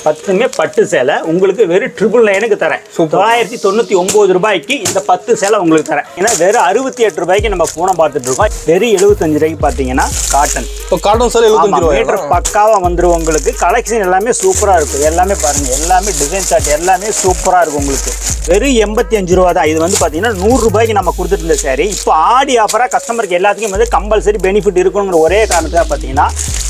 10மே பட்டு சேலை உங்களுக்கு வெறும் 999 தரேன். 999 ரூபாய்க்கு இந்த 10 சேலை உங்களுக்கு தரேன். ஏன்னா வெறும் 68 ரூபாய்க்கு நம்ம போனை பார்த்துட்டு இருக்கோம். வெறும் 75 ரூபாய்க்கு பார்த்தீங்கன்னா காட்டன். இப்போ காட்டன் சேலை 75 ரூபாய் மீட்டர் பக்காவாக வந்துடும் உங்களுக்கு. கலெக்ஷன் எல்லாமே சூப்பராக இருக்கும். எல்லாமே பாருங்கள், எல்லாமே டிசைன் சார்ட் எல்லாமே சூப்பராக இருக்கும் உங்களுக்கு. வெறும் 85 ரூபா தான். இது வந்து பார்த்தீங்கன்னா 100 ரூபாய்க்கு நம்ம கொடுத்துட்டு இருந்த சேரீ இப்போ ஆடி ஆஃபராக கஸ்டமருக்கு எல்லாத்துக்கும் வந்து கம்பல்சரி பெனிஃபிட் இருக்கணுங்கிற ஒரே காரணத்துக்காக பார்த்தீங்கன்னா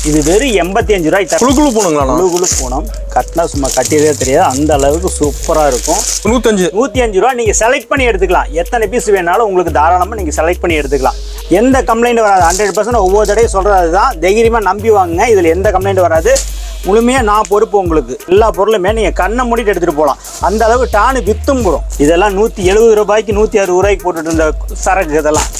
இது வெறும் 85 ரூபாய். குழு போனங்களா? குழு போனோம் கட்டினா சும்மா கட்டியதே தெரியாது, அந்த அளவுக்கு சூப்பராக இருக்கும். 105 ரூபா நீங்கள் செலக்ட் பண்ணி எடுத்துக்கலாம். எத்தனை பீஸ் வேணாலும் உங்களுக்கு தாராளமாக நீங்கள் செலக்ட் பண்ணி எடுத்துக்கலாம். எந்த கம்ப்ளைண்ட் வராது. 100% ஒவ்வொரு தடையும் சொல்கிறது தான். தைரியமாக நம்பி வாங்குங்க. இதில் எந்த கம்ப்ளைண்ட் வராது. முழுமையாக நான் பொறுப்பு உங்களுக்கு. எல்லா பொருளுமே நீங்கள் கண்ணை மூடிட்டு எடுத்துகிட்டு போகலாம். அந்த அளவுக்கு டானு வித்தும் போடும். இதெல்லாம் 170 ரூபாய்க்கு 160 ரூபாய்க்கு போட்டுட்டு இருந்த சரக்கு இதெல்லாம்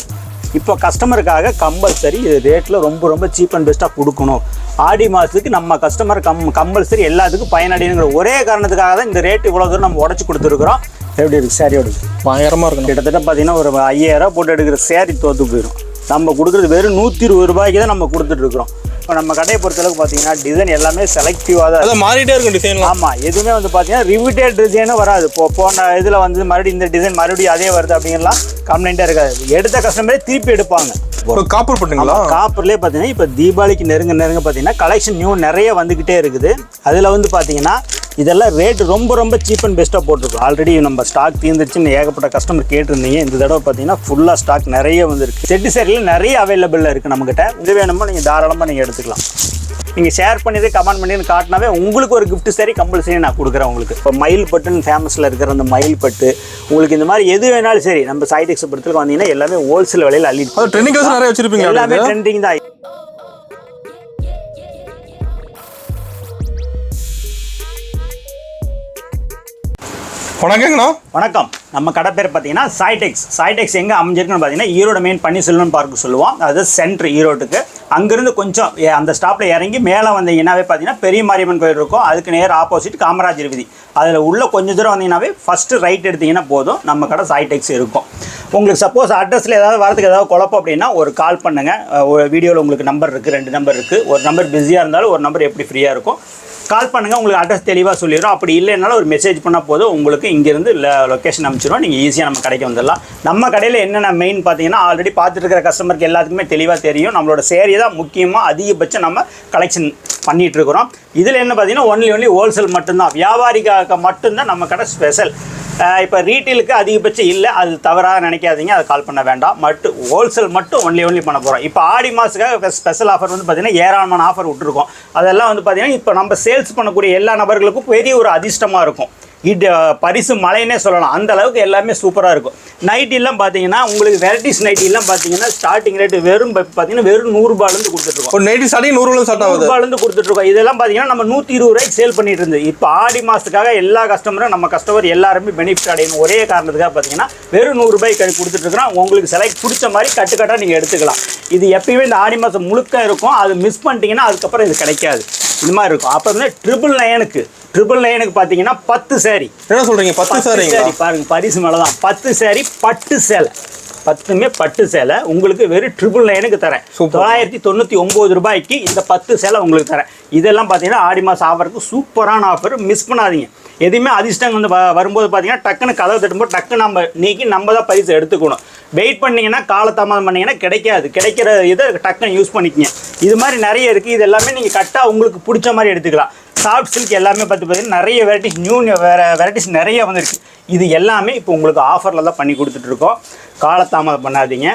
இப்போ கஸ்டமருக்காக கம்பல்சரி இது ரேட்டில் ரொம்ப சீப் அண்ட் பெஸ்ட்டாக கொடுக்கணும். ஆடி மாதத்துக்கு நம்ம கஸ்டமர் கம்பல்சரி எல்லாத்துக்கும் பயனடைங்கிற ஒரே காரணத்துக்காக தான் இந்த ரேட்டு இவ்வளோ தூரம் நம்ம உடச்சி கொடுத்துருக்குறோம். எப்படி இருக்குது சேரீயோட? பயங்கரமாக இருக்கும். கிட்டத்தட்ட பார்த்தீங்கன்னா ஒரு 5000 ரூபா போட்டு எடுக்கிற சேரீ தோற்று போயிடும். நம்ம கொடுக்குறது வெறும் 120 ரூபாய்க்கு தான் நம்ம கொடுத்துட்ருக்குறோம். இப்போ நம்ம கடையை பொறுத்தளவுக்கு பார்த்தீங்கன்னா டிசைன் எல்லாமே செலக்டிவாக தான் மாறிட்டே இருக்கும் டிசைன். ஆமாம், எதுவுமே வந்து பார்த்தீங்கன்னா ரிவிட்டட் டிசைனும் வராது. போன இதில் வந்து மறுபடியும் இந்த டிசைன் மறுபடியும் அதே வருது அப்படிங்கலாம் கம்ப்ளைண்ட்டாக இருக்காது. எடுத்த கஸ்டமரே திருப்பி எடுப்பாங்க. காப்பர் பண்ணுங்களா? காப்பர்லேயே பார்த்தீங்கன்னா இப்போ தீபாவளிக்கு நெருங்க பார்த்தீங்கன்னா கலெக்ஷன் நியூ நிறைய வந்துக்கிட்டே இருக்குது. அதில் வந்து பார்த்தீங்கன்னா இதெல்லாம் ரேட்டு ரொம்ப சீப் அண்ட் பெஸ்ட்டாக போட்டிருக்கோம். ஆல்ரெடி நம்ம ஸ்டாக் தீர்ந்துருச்சுன்னு ஏகப்பட்ட கஸ்டமர் கேட்டிருந்தீங்க. இந்த தடவை பார்த்தீங்கன்னா ஃபுல்லாக ஸ்டாக் நிறைய வந்துருக்கு. செட்டு சேரியில் நிறைய அவைலபிளாக இருக்குது நம்மக்கிட்ட. இது வேணுமோ நீங்கள் தாராளமாக நீங்கள் எடுத்துக்கலாம். நீங்கள் ஷேர் பண்ணிட்டு கமெண்ட் பண்ணி காட்டினாவே உங்களுக்கு ஒரு கிஃப்ட் சரி கம்பல்சரி நான் கொடுக்குறேன் உங்களுக்கு. இப்போ மயில் பட்டுன்னு ஃபேமஸில் இருக்கிற அந்த மயில் பட்டு உங்களுக்கு இந்த மாதிரி எது வேணாலும் சரி நம்ம சைடெக்ஸ் பொறுத்தவரைக்கும் வந்தீங்கன்னா எல்லாமே ஹோல்சேல் விலையில் அள்ளி ட்ரெண்டிங் நிறைய வச்சிருப்பீங்க. எல்லாமே ட்ரெண்டிங் தான். வணக்கங்கண்ணா. வணக்கம். நம்ம கடை பேர் பார்த்தீங்கன்னா சாய்டெக்ஸ் எங்கே அமைஞ்சிருக்குன்னு பார்த்தீங்கன்னா ஈரோடு மெயின் பன்னீர்செல்வம் பார்க்கு சொல்லுவோம். அது சென்ட்ரு ஈரோட்டுக்கு. அங்கேருந்து கொஞ்சம் அந்த ஸ்டாப்பில் இறங்கி மேலே வந்தீங்கன்னாவே பார்த்தீங்கன்னா பெரிய மாரியம்மன் கோயில் இருக்கும். அதுக்கு நேர் ஆப்போசிட் காமராஜர் வீதி. அதில் உள்ள கொஞ்சம் தூரம் வந்தீங்கன்னாவே ஃபஸ்ட்டு ரைட் எடுத்திங்கன்னா போதும் நம்ம கடை சாய்டெக்ஸ் இருக்கும். உங்களுக்கு சப்போஸ் அட்ரஸில் ஏதாவது வரதுக்கு ஏதாவது குழப்பம் அப்படின்னா ஒரு கால் பண்ணுங்கள். ஒரு வீடியோவில் உங்களுக்கு நம்பர் இருக்குது, 2 நம்பர் இருக்குது. ஒரு நம்பர் பிஸியாக இருந்தாலும் ஒரு நம்பர் எப்படி ஃப்ரீயாக இருக்கும் கால் பண்ணுங்கள். உங்களுக்கு அட்ரஸ் தெளிவாக சொல்லிடுறோம். அப்படி இல்லைனாலும் ஒரு மெசேஜ் பண்ணால் போதும் உங்களுக்கு இங்கேருந்து லொக்கேஷன் அனுப்பிச்சிடுவோம். நீங்கள் ஈஸியாக நம்ம கடைக்கு வந்துடலாம். நம்ம கடையில் என்னென்ன மெயின் பார்த்தீங்கன்னா ஆல்ரெடி பார்த்துட்டு இருக்கிற கஸ்டமருக்கு எல்லாத்துக்குமே தெளிவாக தெரியும். நம்மளோட சேரீ தான் முக்கியமாக அதிகபட்சம் நம்ம கலெக்ஷன் பண்ணிகிட்ருக்குறோம். இதில் என்ன பார்த்தீங்கன்னா ஒன்லி ஹோல்சேல் மட்டும்தான். வியாபாரிக்காக மட்டும்தான் நம்ம கடை ஸ்பெஷல். இப்போ ரீட்டெயிலுக்கு அதிகபட்சம் இல்லை, அது தவறாக நினைக்காதீங்க. அதை கால் பண்ண வேண்டாம். ஹோல்சேல் மட்டும் ஒன்லி பண்ண போகிறோம். இப்போ ஆடி மாதத்துக்காக ஸ்பெஷல் ஆஃபர் வந்து பார்த்திங்கன்னா ஏராளமான ஆஃபர் விட்டுருக்கோம். அதெல்லாம் வந்து பார்த்திங்கன்னா இப்போ நம்ம சேல்ஸ் பண்ணக்கூடிய எல்லா நபர்களுக்கும் பெரிய ஒரு அதிர்ஷ்டமாக இருக்கும். பரிசு மலைன்னே சொல்லலாம். அந்த அளவுக்கு எல்லாமே சூப்பராக இருக்கும். நைட்டிலாம் பார்த்தீங்கன்னா உங்களுக்கு வெரைட்டிஸ் நைட்டிலாம் பார்த்தீங்கன்னா ஸ்டார்டிங் ரேட்டு வெறும் பார்த்தீங்கன்னா வெறும் 100 ரூபாயிலேருந்து கொடுத்துட்ருக்கோம். ஒரு நைட்டி ஸ்டார்டிங் 100 ரூபாயிலேருந்து கொடுத்துட்ருக்கோம். இதெல்லாம் பார்த்தீங்கன்னா நம்ம 120 ரூபாய்க்கு சேல் பண்ணிட்டு இருந்து இப்போ ஆடி மாதத்துக்காக எல்லா கஸ்டமரும் நம்ம கஸ்டமர் எல்லாருமே பெனிஃபிட் அடையணும் ஒரே காரணத்துக்காக பார்த்தீங்கன்னா வெறும் 100 ரூபாய்க்கு கொடுத்துட்ருக்குறோம். உங்களுக்கு செலக்ட் பிடிச்ச மாதிரி கட்டுக்கட்டாக நீங்கள் எடுத்துக்கலாம். இது எப்பயுமே இந்த ஆடி மாதம் முழுக்க இருக்கும். அது மிஸ் பண்ணிட்டீங்கன்னா அதுக்கப்புறம் இது கிடைக்காது. இது மாதிரி இருக்கும். அப்போ வந்து 999க்கு பார்த்தீங்கன்னா 10 சேரீ. என்ன சொல்கிறீங்க? 10 சேரீ பாருங்க, பரிசு மேலே தான் 10 சேரீ பட்டு சேலை. 10மே பட்டு சேலை உங்களுக்கு வெறும் 999க்கு தரேன். 999 ரூபாய்க்கு இந்த 10 சேலை உங்களுக்கு தரேன். இதெல்லாம் பார்த்தீங்கன்னா ஆடி மாதம் ஆஃபருக்கு சூப்பரான ஆஃபர். மிஸ் பண்ணாதீங்க. எதுவுமே அதிர்ஷ்டம் வந்து வரும்போது பார்த்தீங்கன்னா டக்குன்னு கதவை தட்டும்போது டக்குன்னு நம்ம நீக்கி நம்ம தான் பரிசு எடுத்துக்கணும். வெயிட் பண்ணிங்கன்னா காலதாமதம் பண்ணிங்கன்னா கிடைக்காது. கிடைக்கிற இதை டக்குன்னு யூஸ் பண்ணிக்கங்க. இது மாதிரி நிறைய இருக்குது. இது எல்லாமே நீங்கள் கரெக்டாக உங்களுக்கு பிடிச்ச மாதிரி எடுத்துக்கலாம். சாஃப்ட் சில்க் எல்லாமே பார்த்தீங்கன்னா நிறைய வெரைட்டிஸ் நிறைய வந்துருக்கு. இது எல்லாமே இப்போ உங்களுக்கு ஆஃபரில் தான் பண்ணி கொடுத்துட்ருக்கோம். காலதாமதம் பண்ணாதீங்க.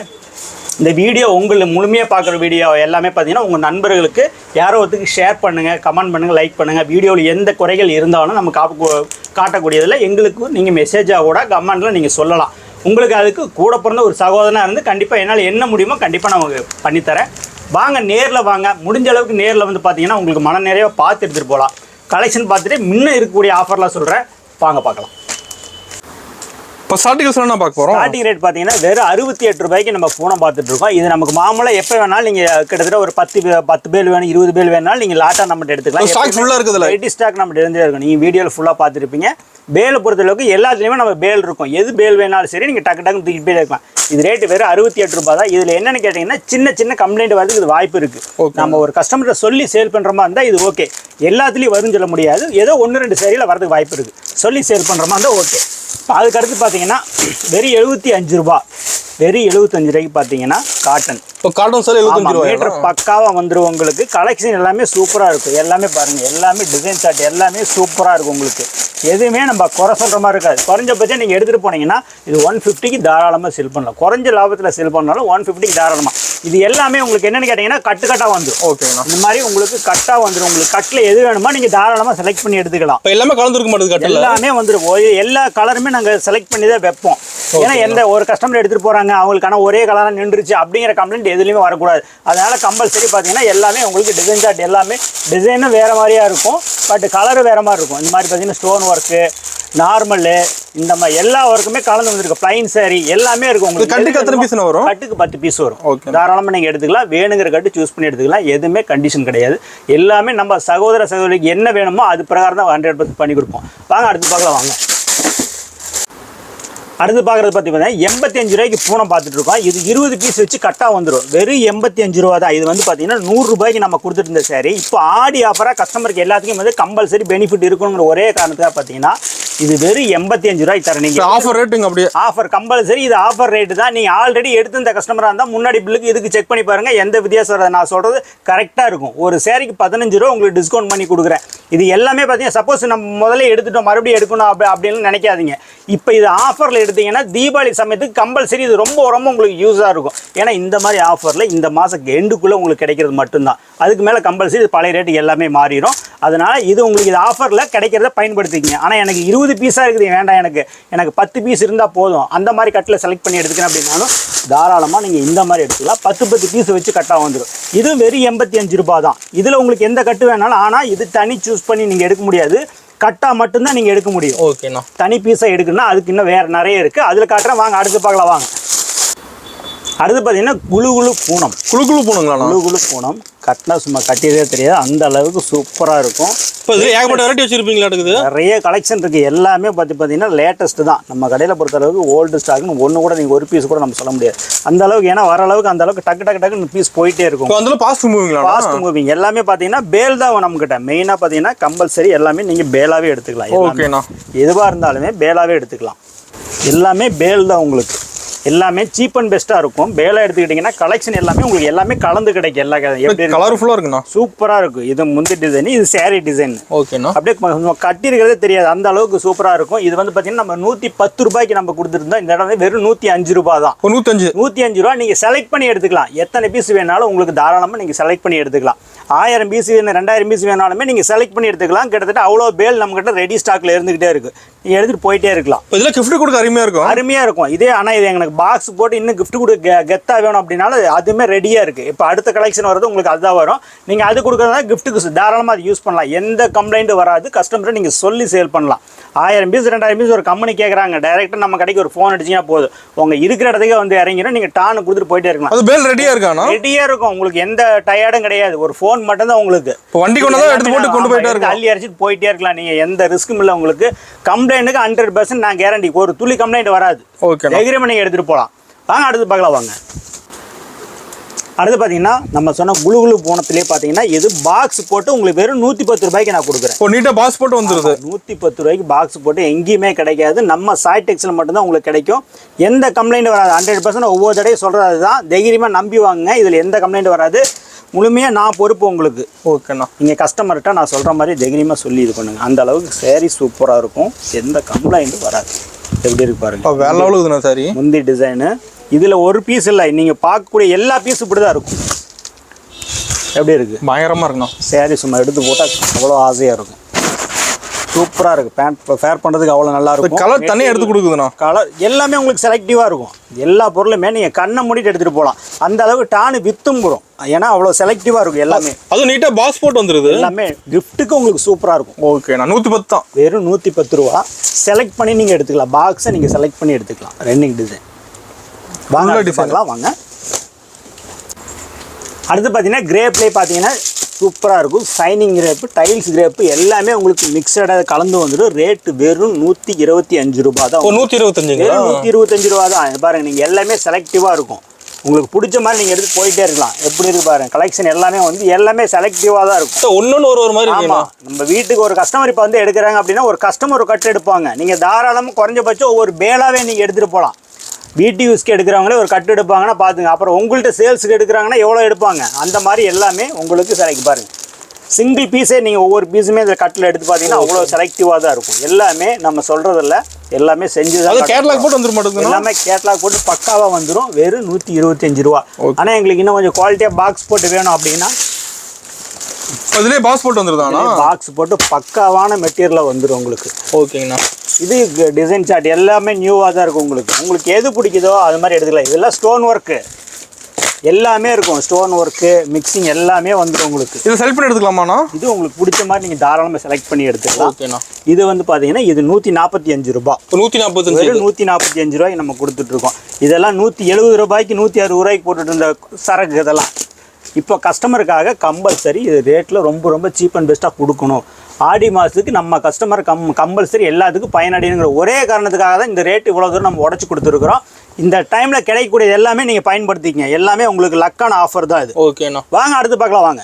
இந்த வீடியோ உங்களுக்கு முழுமையாக பார்க்குற வீடியோ எல்லாமே பார்த்தீங்கன்னா உங்கள் நண்பர்களுக்கு யாரோ ஒருத்துக்கு ஷேர் பண்ணுங்கள், கமெண்ட் பண்ணுங்கள், லைக் பண்ணுங்கள். வீடியோவில் எந்த குறைகள் இருந்தாலும் நம்ம காட்டக்கூடியதில் எங்களுக்கு நீங்கள் மெசேஜாக கூட கமெண்ட்டில் நீங்கள் சொல்லலாம். உங்களுக்கு அதுக்கு கூட பிறந்த ஒரு சகோதரனாக இருந்து கண்டிப்பாக என்னால் என்ன முடியுமோ கண்டிப்பாக நான் உங்களுக்கு பண்ணித்தரேன். வாங்க, நேரில் வாங்க. முடிஞ்ச அளவுக்கு நேரில் வந்து பார்த்தீங்கன்னா உங்களுக்கு மன நிறைய பார்த்து எடுத்துகிட்டு போகலாம். கலெக்ஷன் பார்த்துட்டு முன்ன இருக்கக்கூடிய ஆஃபர்லாம் சொல்கிறேன், வாங்க பார்க்கலாம். இப்போ ஸ்டார்டிங் என்ன பார்க்க போகிறோம்? ஸ்டார்டிங் ரேட் பார்த்தீங்கன்னா வெறும் 68 ரூபாய்க்கு நம்ம ஃபோனை பார்த்துட்டு இருக்கோம். இது நமக்கு மாமூலாக எப்போ வேணாலும் நீங்கள் கிட்டத்தட்ட ஒரு 10 பேல் வேணும் 20 பேல் வேணாலும் நீங்கள் லாட்டாக நம்மகிட்ட எடுத்துக்கலாம். ஸ்டாக் ஃபுல்லாக இருக்குதுல்ல? ரெடி ஸ்டாக் நம்மகிட்ட இருந்தே இருக்கும். நீங்கள் வீடியோவில் ஃபுல்லாக பார்த்துருப்பீங்க. பேலை பொறுத்தளவுக்கு எல்லாத்துலேயுமே நம்ம பேல் இருக்கும். எது பேல் வேணாலும் சரி நீங்கள் டக்கு டக்குன்னு தூக்கிட்டு போய் இருக்கலாம். இது ரேட்டு வெறும் 68 ரூபாய் தான். இதில் என்னென்னு கேட்டிங்கன்னா சின்ன கம்ப்ளைண்ட் வரதுக்கு இது வாய்ப்பு இருக்குது. நம்ம ஒரு கஸ்டமர்கிட்ட சொல்லி சேல் பண்ணுற மாதிரி இருந்தால் இது ஓகே. எல்லாத்துலேயும் வரும்னு சொல்ல முடியாது. ஏதோ 1-2 சேரியில் வரதுக்கு வாய்ப்பு இருக்குது. சொல்லி சேல் பண்ணுற மாதிரி இருந்தால் ஓகே. இப்போ அதுக்கடுத்து பார்த்தீங்கன்னா வெறும் 75 ரூபா. வெறும் 75 ரூபாய்க்கு பார்த்தீங்கன்னா காட்டன். இப்போ காட்டன் சார் 75 ரூபாய் மீட்டர் பக்காவாக வந்துடும் உங்களுக்கு. கலெக்ஷன் எல்லாமே சூப்பராக இருக்கும். எல்லாமே பாருங்கள், எல்லாமே டிசைன் சார்ட் எல்லாமே சூப்பராக இருக்கும். உங்களுக்கு எதுவுமே நம்ம குறை சொல்கிற மாதிரி இருக்காது. குறைஞ்சபட்சம் நீங்கள் எடுத்துகிட்டு போனீங்கன்னா இது 150க்கு தாராளமாக செல் பண்ணலாம். குறைஞ்ச லாபத்தில் செல் பண்ணாலும் 150க்கு தாராளமாக. இது எல்லாமே உங்களுக்கு என்னென்னு கேட்டிங்கன்னா கட்டாக வந்துடும். ஓகேண்ணா. இந்த மாதிரி உங்களுக்கு கட்டாக வந்துடும். உங்களுக்கு கட்டில் எது வேணுமோ நீங்கள் தாராளமாக செலக்ட் பண்ணி எடுத்துக்கலாம். இப்போ எல்லாமே கலந்துருக்க மாட்டேங்குது கட்டில். எல்லாமே வந்துடும். எல்லா கலருமே நாங்கள் செலக்ட் பண்ணி தான் வைப்போம். ஏன்னா எந்த ஒரு கஸ்டமர் எடுத்துகிட்டு போகிறாங்க அவங்களுக்கான ஒரே கலராக நின்றுச்சு அப்படிங்கிற கம்ப்ளைண்ட் எதுலையுமே வரக்கூடாது. அதனால் கம்பல்சரி பார்த்தீங்கன்னா எல்லாமே உங்களுக்கு டிசைன் சார்ட் எல்லாமே டிசைனும் வேறு மாதிரியாக இருக்கும். பட் கலரு வேறு மாதிரி இருக்கும். இந்த மாதிரி பார்த்தீங்கன்னா ஸ்டோன் ஒர்க்கு, நார்மலு, இந்த மாதிரி எல்லா ஒர்க்குமே கலந்து வந்துருக்கு. ப்ளைன் சாரி எல்லாமே இருக்கும். உங்களுக்கு கட்டுக்கு எத்தனை பீஸ் வரும்? கட்டுக்கு 10 பீஸ் வரும். தாராளமாக நீங்கள் எடுத்துக்கலாம். வேணுங்கிற கட்டு சூஸ் பண்ணி எடுத்துக்கலாம். எதுவுமே கண்டிஷன் கிடையாது. எல்லாமே நம்ம சகோதரிக்கு என்ன வேணுமோ அது பிரகாரம் தான் 100% பண்ணி கொடுப்போம். வாங்க அடுத்து பார்க்கலாம். வாங்க அடுத்து பார்க்குறது பார்த்தீங்கன்னா 85 ரூபாய்க்கு பூனை பார்த்துட்டு இருக்கோம். இது 20 பீஸ் வச்சு கட்டாக வந்துடும். வெறும் 85 ரூபா தான். இது வந்து பார்த்தீங்கன்னா 100 ரூபாய்க்கு நம்ம கொடுத்துட்டு இருந்த சாரி இப்போ ஆடி ஆஃபராக கஸ்டமருக்கு எல்லாத்துக்கும் வந்து கம்பல்சரி பெனிஃபிட் இருக்கணுங்கிற ஒரே காரணத்துக்காக பார்த்தீங்கன்னா இது வெறும் 85 ரூபாய்க்கு தரேன். நீங்கள் ஆஃபர் ரேட்டுங்க அப்படியே ஆஃபர் கம்பல்சரி. இது ஆஃபர் ரேட்டு தான். நீங்கள் ஆல்ரெடி எடுத்து இந்த கஸ்டமராக இருந்தால் முன்னாடி பில்லுக்கு இதுக்கு செக் பண்ணி பாருங்கள். எந்த வித்தியாசம் வராது. நான் சொல்கிறது கரெக்டாக இருக்கும். ஒரு சாரிக்கு 15 ரூபா உங்களுக்கு டிஸ்கவுண்ட் பண்ணி கொடுக்குறேன். இது எல்லாமே பார்த்தீங்கன்னா சப்போஸ் நம்ம முதல்ல எடுத்துட்டோம் மறுபடியும் எடுக்கணும் அப்படின்னு நினைக்காதீங்க. இப்போ இது ஆஃபரில் எடுத்தீங்கன்னா தீபாவளி சமயத்துக்கு கம்பல்சரி இது ரொம்ப உங்களுக்கு யூஸாக இருக்கும். ஏன்னா இந்த மாதிரி ஆஃபரில் இந்த மாதம் எண்டுக்குள்ளே உங்களுக்கு கிடைக்கிறது மட்டும்தான். அதுக்கு மேலே கம்பல்சரி இது பழைய ரேட்டு எல்லாமே மாறிடும். அதனால் இது உங்களுக்கு இது ஆஃபரில் கிடைக்கிறத பயன்படுத்திக்கிங்க. ஆனால் எனக்கு 20 பீஸாக இருக்குது வேண்டாம், எனக்கு 10 பீஸ் இருந்தால் போதும், அந்த மாதிரி கட்டில் செலக்ட் பண்ணி எடுத்துக்கிறேன் அப்படின்னாலும் தாராளமாக நீங்கள் இந்த மாதிரி எடுத்துக்கலாம். 10 பீஸ் வச்சு கட்டாக வந்துடும். இது வெறும் 85 ரூபா தான். இதில் உங்களுக்கு எந்த கட்டு வேணாலும், ஆனால் இது தனி சூஸ் பண்ணி நீங்கள் எடுக்க முடியாது. கட்டா மட்டும்தான் நீங்கள் எடுக்க முடியும். ஓகேண்ணா. தனி பீஸாக எடுக்கணும்னா அதுக்கு இன்னும் வேறு நிறைய இருக்குது. அதில் காட்டுறேன். வாங்க அடுத்து பார்க்கலாம். வாங்க அடுத்து பார்த்தீங்கன்னா குழு பூனம். குழு பூனங்களா? குழு பூனம் கட்டினா சும்மா கட்டியதே தெரியாது, அந்த அளவுக்கு சூப்பராக இருக்கும். இப்போ இது ஏகப்பட்ட வெரைட்டி வச்சுருப்பீங்களா? இருக்குது நிறைய கலெக்ஷன் இருக்குது. எல்லாமே பார்த்தீங்கன்னா லேட்டஸ்ட்டு தான். நம்ம கடையில் பொறுத்தளவுக்கு ஓல்டு ஸ்டாக்னு ஒன்று கூட நீங்கள் ஒரு பீஸ் கூட நம்ம சொல்ல முடியாது அந்த அளவுக்கு. ஏன்னா வர அளவுக்கு அந்த அளவுக்கு டக்குன்னு பீஸ் போயிட்டே இருக்கும். அதில் ஃபாஸ்ட் மூவிங் எல்லாமே பார்த்தீங்கன்னா பேல் தான் நம்மக்கிட்ட மெயினாக பார்த்தீங்கன்னா கம்பல்சரி எல்லாமே நீங்கள் பேலாகவே எடுத்துக்கலாம். ஓகேண்ணா. எதுவாக இருந்தாலுமே பேலாகவே எடுத்துக்கலாம். எல்லாமே பேல் தான் உங்களுக்கு. எல்லாமே சீப் அண்ட் பெஸ்ட்டாக இருக்கும். பேலாக எடுத்துக்கிட்டிங்கன்னா கலெக்ஷன் எல்லாமே உங்களுக்கு எல்லாமே கலந்து கிடைக்கும். எல்லா எப்படி கலர்ஃபுல்லாக இருக்குண்ணா, சூப்பராக இருக்கும். இது முந்தி டிசைன், இது சாரீ டிசைன். ஓகேண்ணா. அப்படியே கட்டியிருக்கிறதே தெரியாது, அந்த அளவுக்கு சூப்பராக இருக்கும். இது வந்து பார்த்தீங்கன்னா நம்ம 110 ரூபாய்க்கு நம்ம கொடுத்துருந்தோம். இந்த இடம் வெறும் 105 ரூபா தான். 105 ரூபா. நீங்கள் செலக்ட் பண்ணி எடுத்துக்கலாம். எத்தனை பீஸ் வேணாலும் உங்களுக்கு தாராளமாக நீங்கள் செலக்ட் பண்ணி எடுத்துக்கலாம். 1000 பீஸ் வேணும், 2000 பீஸ் வேணாலுமே நீங்கள் செலக்ட் பண்ணி எடுத்துக்கலாம். கிட்டத்தட்ட அவ்வளோ பேல் நம்மகிட்ட ரெடி ஸ்டாக்கில் இருந்துகிட்டே இருக்குது. நீங்கள் எடுத்துகிட்டு போயிட்டே இருக்கலாம். இதில் கிஃப்ட் கொடுக்க அருமையாக இருக்கும். இதே ஆனால் இது எனக்கு பாக்ஸ் போட்டு இன்னும் கிஃப்ட் கொடுக்க கெத்தாக வேணும் அப்படின்னாலும் அதுவுமே ரெடியாக இருக்குது. இப்போ அடுத்த கலெக்ஷன் வரது உங்களுக்கு அதுதான் வரும். நீங்கள் அது கொடுக்குறதா கிஃப்ட்டுக்கு தாராளமாக அது யூஸ் பண்ணலாம். எந்த கம்ப்ளைண்ட்டும் வராது. கஸ்டமரை நீங்கள் சொல்லி சேல் பண்ணலாம். 1000 பீஸ் 2000 பீஸ் ஒரு கம்பெனி கேட்குறாங்க, டைரெக்டாக நம்ம கடைக்கு ஒரு ஃபோன் அடிச்சிங்கன்னா போதும், உங்கள் இருக்கிற இடத்துக்கே வந்து இறங்கிடும். நீங்கள் டான்னு கொடுத்துட்டு போயிட்டே இருக்கலாம். அது பேல் ரெடியாக இருக்கானா? ரெடியாக இருக்கும். உங்களுக்கு எந்த டயர்டும் கிடையாது. ஒரு ஃபோன் மட்டும் தான் உங்களுக்கு. வண்டி கொண்டு தான் எடுத்து போட்டு கொண்டு போயிட்டே இருக்கலாம். அள்ளி அரைச்சிட்டு போயிட்டே இருக்கலாம். நீங்கள் எந்த ரிஸ்க்கும் இல்லை. உங்களுக்கு கம்ப்ளைண்ட்டுக்கு 100% நான் கேரண்டி. ஒரு துளி கம்ப்ளைண்ட் வராது. ஓகே, தைரியமாக நீங்கள் எடுத்துகிட்டு போகலாம். வாங்க அடுத்து பார்க்கலாம். வாங்க அடுத்து பார்த்தீங்கன்னா நம்ம சொன்ன குழு போனத்திலே பார்த்தீங்கன்னா இது பாக்ஸ் போட்டு உங்களுக்கு வெறும் 110 ரூபாய்க்கு நான் கொடுக்குறேன். நீட்டாக பாக்ஸ் போட்டு வந்துடுது. 110 ரூபாய்க்கு பாக்ஸ் போட்டு எங்கேயுமே கிடைக்காது. நம்ம சாய் டெக்ஸில் மட்டும்தான் உங்களுக்கு கிடைக்கும். எந்த கம்ப்ளைண்ட் வராது. 100% ஒவ்வொரு தடையும் சொல்கிறது தான். தைரியமாக நம்பி வாங்குங்க. இதில் எந்த கம்ப்ளைண்ட் வராது. முழுமையாக நான் பொறுப்பு உங்களுக்கு. ஓகேண்ணா. நீங்கள் கஸ்டமர்கிட்ட நான் சொல்கிற மாதிரி தைரியமாக சொல்லி இது பண்ணுங்கள். அந்த அளவுக்கு சாரி சூப்பராக இருக்கும். எந்த கம்ப்ளைண்ட்டும் வராது. எப்படி இருக்கு பாருங்க. வேற லெவலுக்கு இருக்குண்ணா சாரி. முந்தி டிசைனு. இதில் ஒரு பீஸ் இல்லை, நீங்கள் பார்க்கக்கூடிய எல்லா பீஸும் இப்படி தான் இருக்கும். எப்படி இருக்குது? பயங்கரமாக இருக்குண்ணா. சாரி சும்மா எடுத்து போட்டால் அவ்வளோ ஆசையாக இருக்கும். சூப்பராக இருக்குது. பேண்ட் ஃபேர் பண்ணுறதுக்கு அவ்வளோ நல்லா இருக்கும். கலர் தனியாக எடுத்து கொடுக்குதுண்ணா. கலர் எல்லாமே உங்களுக்கு செலக்டிவாக இருக்கும். எல்லா பொருளுமே நீங்கள் கண்ணை மூடிட்டு எடுத்துகிட்டு போகலாம். அந்த அளவுக்கு டானு வித்தும் போடும். ஏன்னா அவ்வளோ செலக்டிவாக இருக்கும் எல்லாமே. அதுவும் நீட்டாக பாக்ஸ் போட்டு வந்துருது. எல்லாமே கிஃப்ட்டுக்கு உங்களுக்கு சூப்பராக இருக்கும். ஓகேண்ணா. 110 தான். வெறும் 110 ரூபா. செலக்ட் பண்ணி நீங்கள் எடுத்துக்கலாம். பாக்ஸை நீங்கள் செலக்ட் பண்ணி எடுத்துக்கலாம். ரன்னிங் டிசைன் வாங்க டிசைன்லாம் வாங்க. அடுத்து பார்த்தீங்கன்னா கிரேப்லேயே பார்த்தீங்கன்னா சூப்பராக இருக்கும். ஷைனிங் கிரேப்பு, டைல்ஸ் கிரேப்பு எல்லாமே உங்களுக்கு மிக்சடாக கலந்து வந்துடும். ரேட்டு வெறும் 125 ரூபா தான். 125. வெறும் 125 ரூபா தான். பாருங்கள், நீங்கள் எல்லாமே செலக்டிவாக இருக்கும். உங்களுக்கு பிடிச்ச மாதிரி நீங்கள் எடுத்து போயிட்டே இருக்கலாம். எப்படி இருக்கு பாருங்க, கலெக்ஷன் எல்லாமே வந்து எல்லாமே செலக்டிவாக தான் இருக்கும். ஒன்னொன்று ஒரு மாதிரி. ஆமாம், நம்ம வீட்டுக்கு ஒரு கஸ்டமர் இப்போ வந்து எடுக்கிறாங்க அப்படின்னா ஒரு கஸ்டமர் ஒரு கட்டு எடுப்பாங்க. நீங்கள் தாராளமாக குறைஞ்சபட்சம் ஒரு பேலாவே நீங்கள் எடுத்துகிட்டு போகலாம். வீட்டு யூஸ்க்கு எடுக்கிறவங்களே ஒரு கட்டு எடுப்பாங்கன்னா பார்த்துங்க. அப்புறம் உங்கள்கிட்ட சேல்ஸுக்கு எடுக்கிறாங்கன்னா எவ்வளோ எடுப்பாங்க. அந்த மாதிரி எல்லாமே உங்களுக்கு செலக்ட் பாருங்கள். சிங்கிள் பீஸே நீங்கள் ஒவ்வொரு பீஸுமே இந்த கட்டில் எடுத்து பார்த்தீங்கன்னா அவ்வளோ செலக்டிவாக தான் இருக்கும். எல்லாமே நம்ம சொல்கிறதில்ல, எல்லாமே செஞ்சு தான். கேட்லாக் போட்டு வந்துட மாட்டேங்குது. எல்லாமே கேட்லாக் போட்டு பக்காவாக வந்துடும். வெறும் 125 ரூபா. ஆனால் எங்களுக்கு இன்னும் கொஞ்சம் குவாலிட்டியாக பாக்ஸ் போட்டு வேணும் அப்படின்னா அதுலேயே பாக்ஸ் போட்டு வந்துருதாண்ணா. பாக்ஸ் போட்டு பக்காவான மெட்டீரியலாக வந்துடும் உங்களுக்கு. ஓகேங்கண்ணா. இது டிசைன் சார்ட் எல்லாமே நியூவாக தான் இருக்கும். உங்களுக்கு எது பிடிக்குதோ அது மாதிரி எடுத்துக்கலாம். இதெல்லாம் ஸ்டோன் ஒர்க்கு எல்லாமே இருக்கும். ஸ்டோன் ஒர்க்கு மிக்சிங் எல்லாமே வந்துடும் உங்களுக்கு. இது செலக்ட் பண்ணி எடுத்துக்கலாமாண்ணா? இது உங்களுக்கு பிடிச்ச மாதிரி நீங்கள் தாராளமாக செலக்ட் பண்ணி எடுத்துக்கலாம். ஓகேண்ணா. இது வந்து பார்த்தீங்கன்னா இது 145 ரூபா. 145 145 ரூபாய்க்கு நம்ம கொடுத்துட்ருக்கோம். இதெல்லாம் 170 ரூபாய்க்கு 160 ரூபாய்க்கு போட்டுட்டு இருந்த சரக்கு இதெல்லாம் இப்போ கஸ்டமருக்காக கம்பல்சரி இது ரேட்டில் ரொம்ப ரொம்ப சீப் அண்ட் பெஸ்ட்டாக கொடுக்கணும். ஆடி மாதத்துக்கு நம்ம கஸ்டமர் கம்பல்சரி எல்லாத்துக்கும் பயனடைங்கிற ஒரே காரணத்துக்காக தான் இந்த ரேட் இவ்வளோ தூரம் நம்ம உடச்சி கொடுத்துருக்குறோம். இந்த டைமில் கிடைக்கக்கூடியது எல்லாமே நீங்கள் பயன்படுத்திக்கங்க. எல்லாமே உங்களுக்கு லக்கான ஆஃபர் தான் இது. ஓகேண்ணா. வாங்க அடுத்து பார்க்கலாம் வாங்க.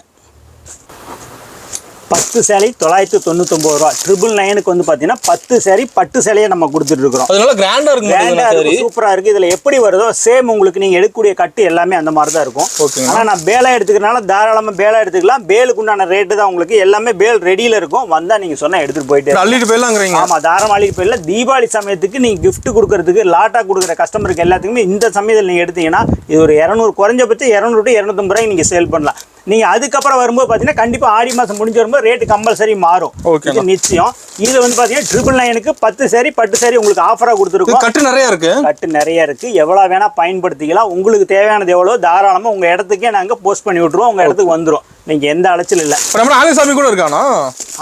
10 சேலை 999 ரூபா. 999க்கு வந்து பார்த்தீங்கன்னா 10 சேலை பட்டு சேலையை நம்ம கொடுத்துட்ருக்குறோம். அதனால கிராண்டாக இருக்கும், சூப்பராக இருக்குது. இதில் எப்படி வருதோ சேம் உங்களுக்கு நீங்கள் எடுக்கக்கூடிய கட்டு எல்லாமே அந்த மாதிரி தான் இருக்கும். ஆனால் நான் பேலாக எடுத்துக்கிறனால தாராளமாக பேலாக எடுத்துக்கலாம். பேலுக்கு உண்டான ரேட்டு தான் உங்களுக்கு. எல்லாமே பேல் ரெடியில் இருக்கும். வந்தால் நீங்கள் சொன்னால் எடுத்துகிட்டு போயிட்டு அள்ளிட்டு போயிடலாங்கிறீங்க. ஆமாம், தாராளமாக அள்ளிட்டு போயிடலாம். தீபாவளி சமயத்துக்கு நீங்கள் கிஃப்ட் கொடுக்கறதுக்கு லாட்டாக கொடுக்குற கஸ்டமருக்கு எல்லாத்துக்குமே இந்த சமயத்தில் நீங்கள் எடுத்தீங்கன்னா இது ஒரு 200 குறைஞ்சபட்சம் 200 to 250 ரூபாய்க்கு நீங்கள் சேல் பண்ணலாம். நீங்கள் அதுக்கப்புறம் வரும்போது பார்த்தீங்கன்னா கண்டிப்பாக ஆடி மாதம் முடிஞ்சு வரும்போது ரேட்டு கம்பல்சரி மாறும். இது நிச்சயம். இது வந்து பார்த்தீங்கன்னா 999க்கு 10 சேரி பட்டு சேரி உங்களுக்கு ஆஃபராக கொடுத்துருக்கோம். கட்டு நிறைய இருக்குது. கட்டு நிறைய இருக்குது. எவ்வளோ வேணால் பயன்படுத்திக்கலாம். உங்களுக்கு தேவையானது எவ்வளோ தாராளமாக உங்கள் இடத்துக்கே நாங்கள் போஸ்ட் பண்ணி விட்ருவோம். உங்கள் இடத்துக்கு வந்துடும். நீங்கள் எந்த அலைச்சல் இல்லை. நம்ம ஆன்லைன் ஷாப்பிங் கூட இருக்காண்ணா?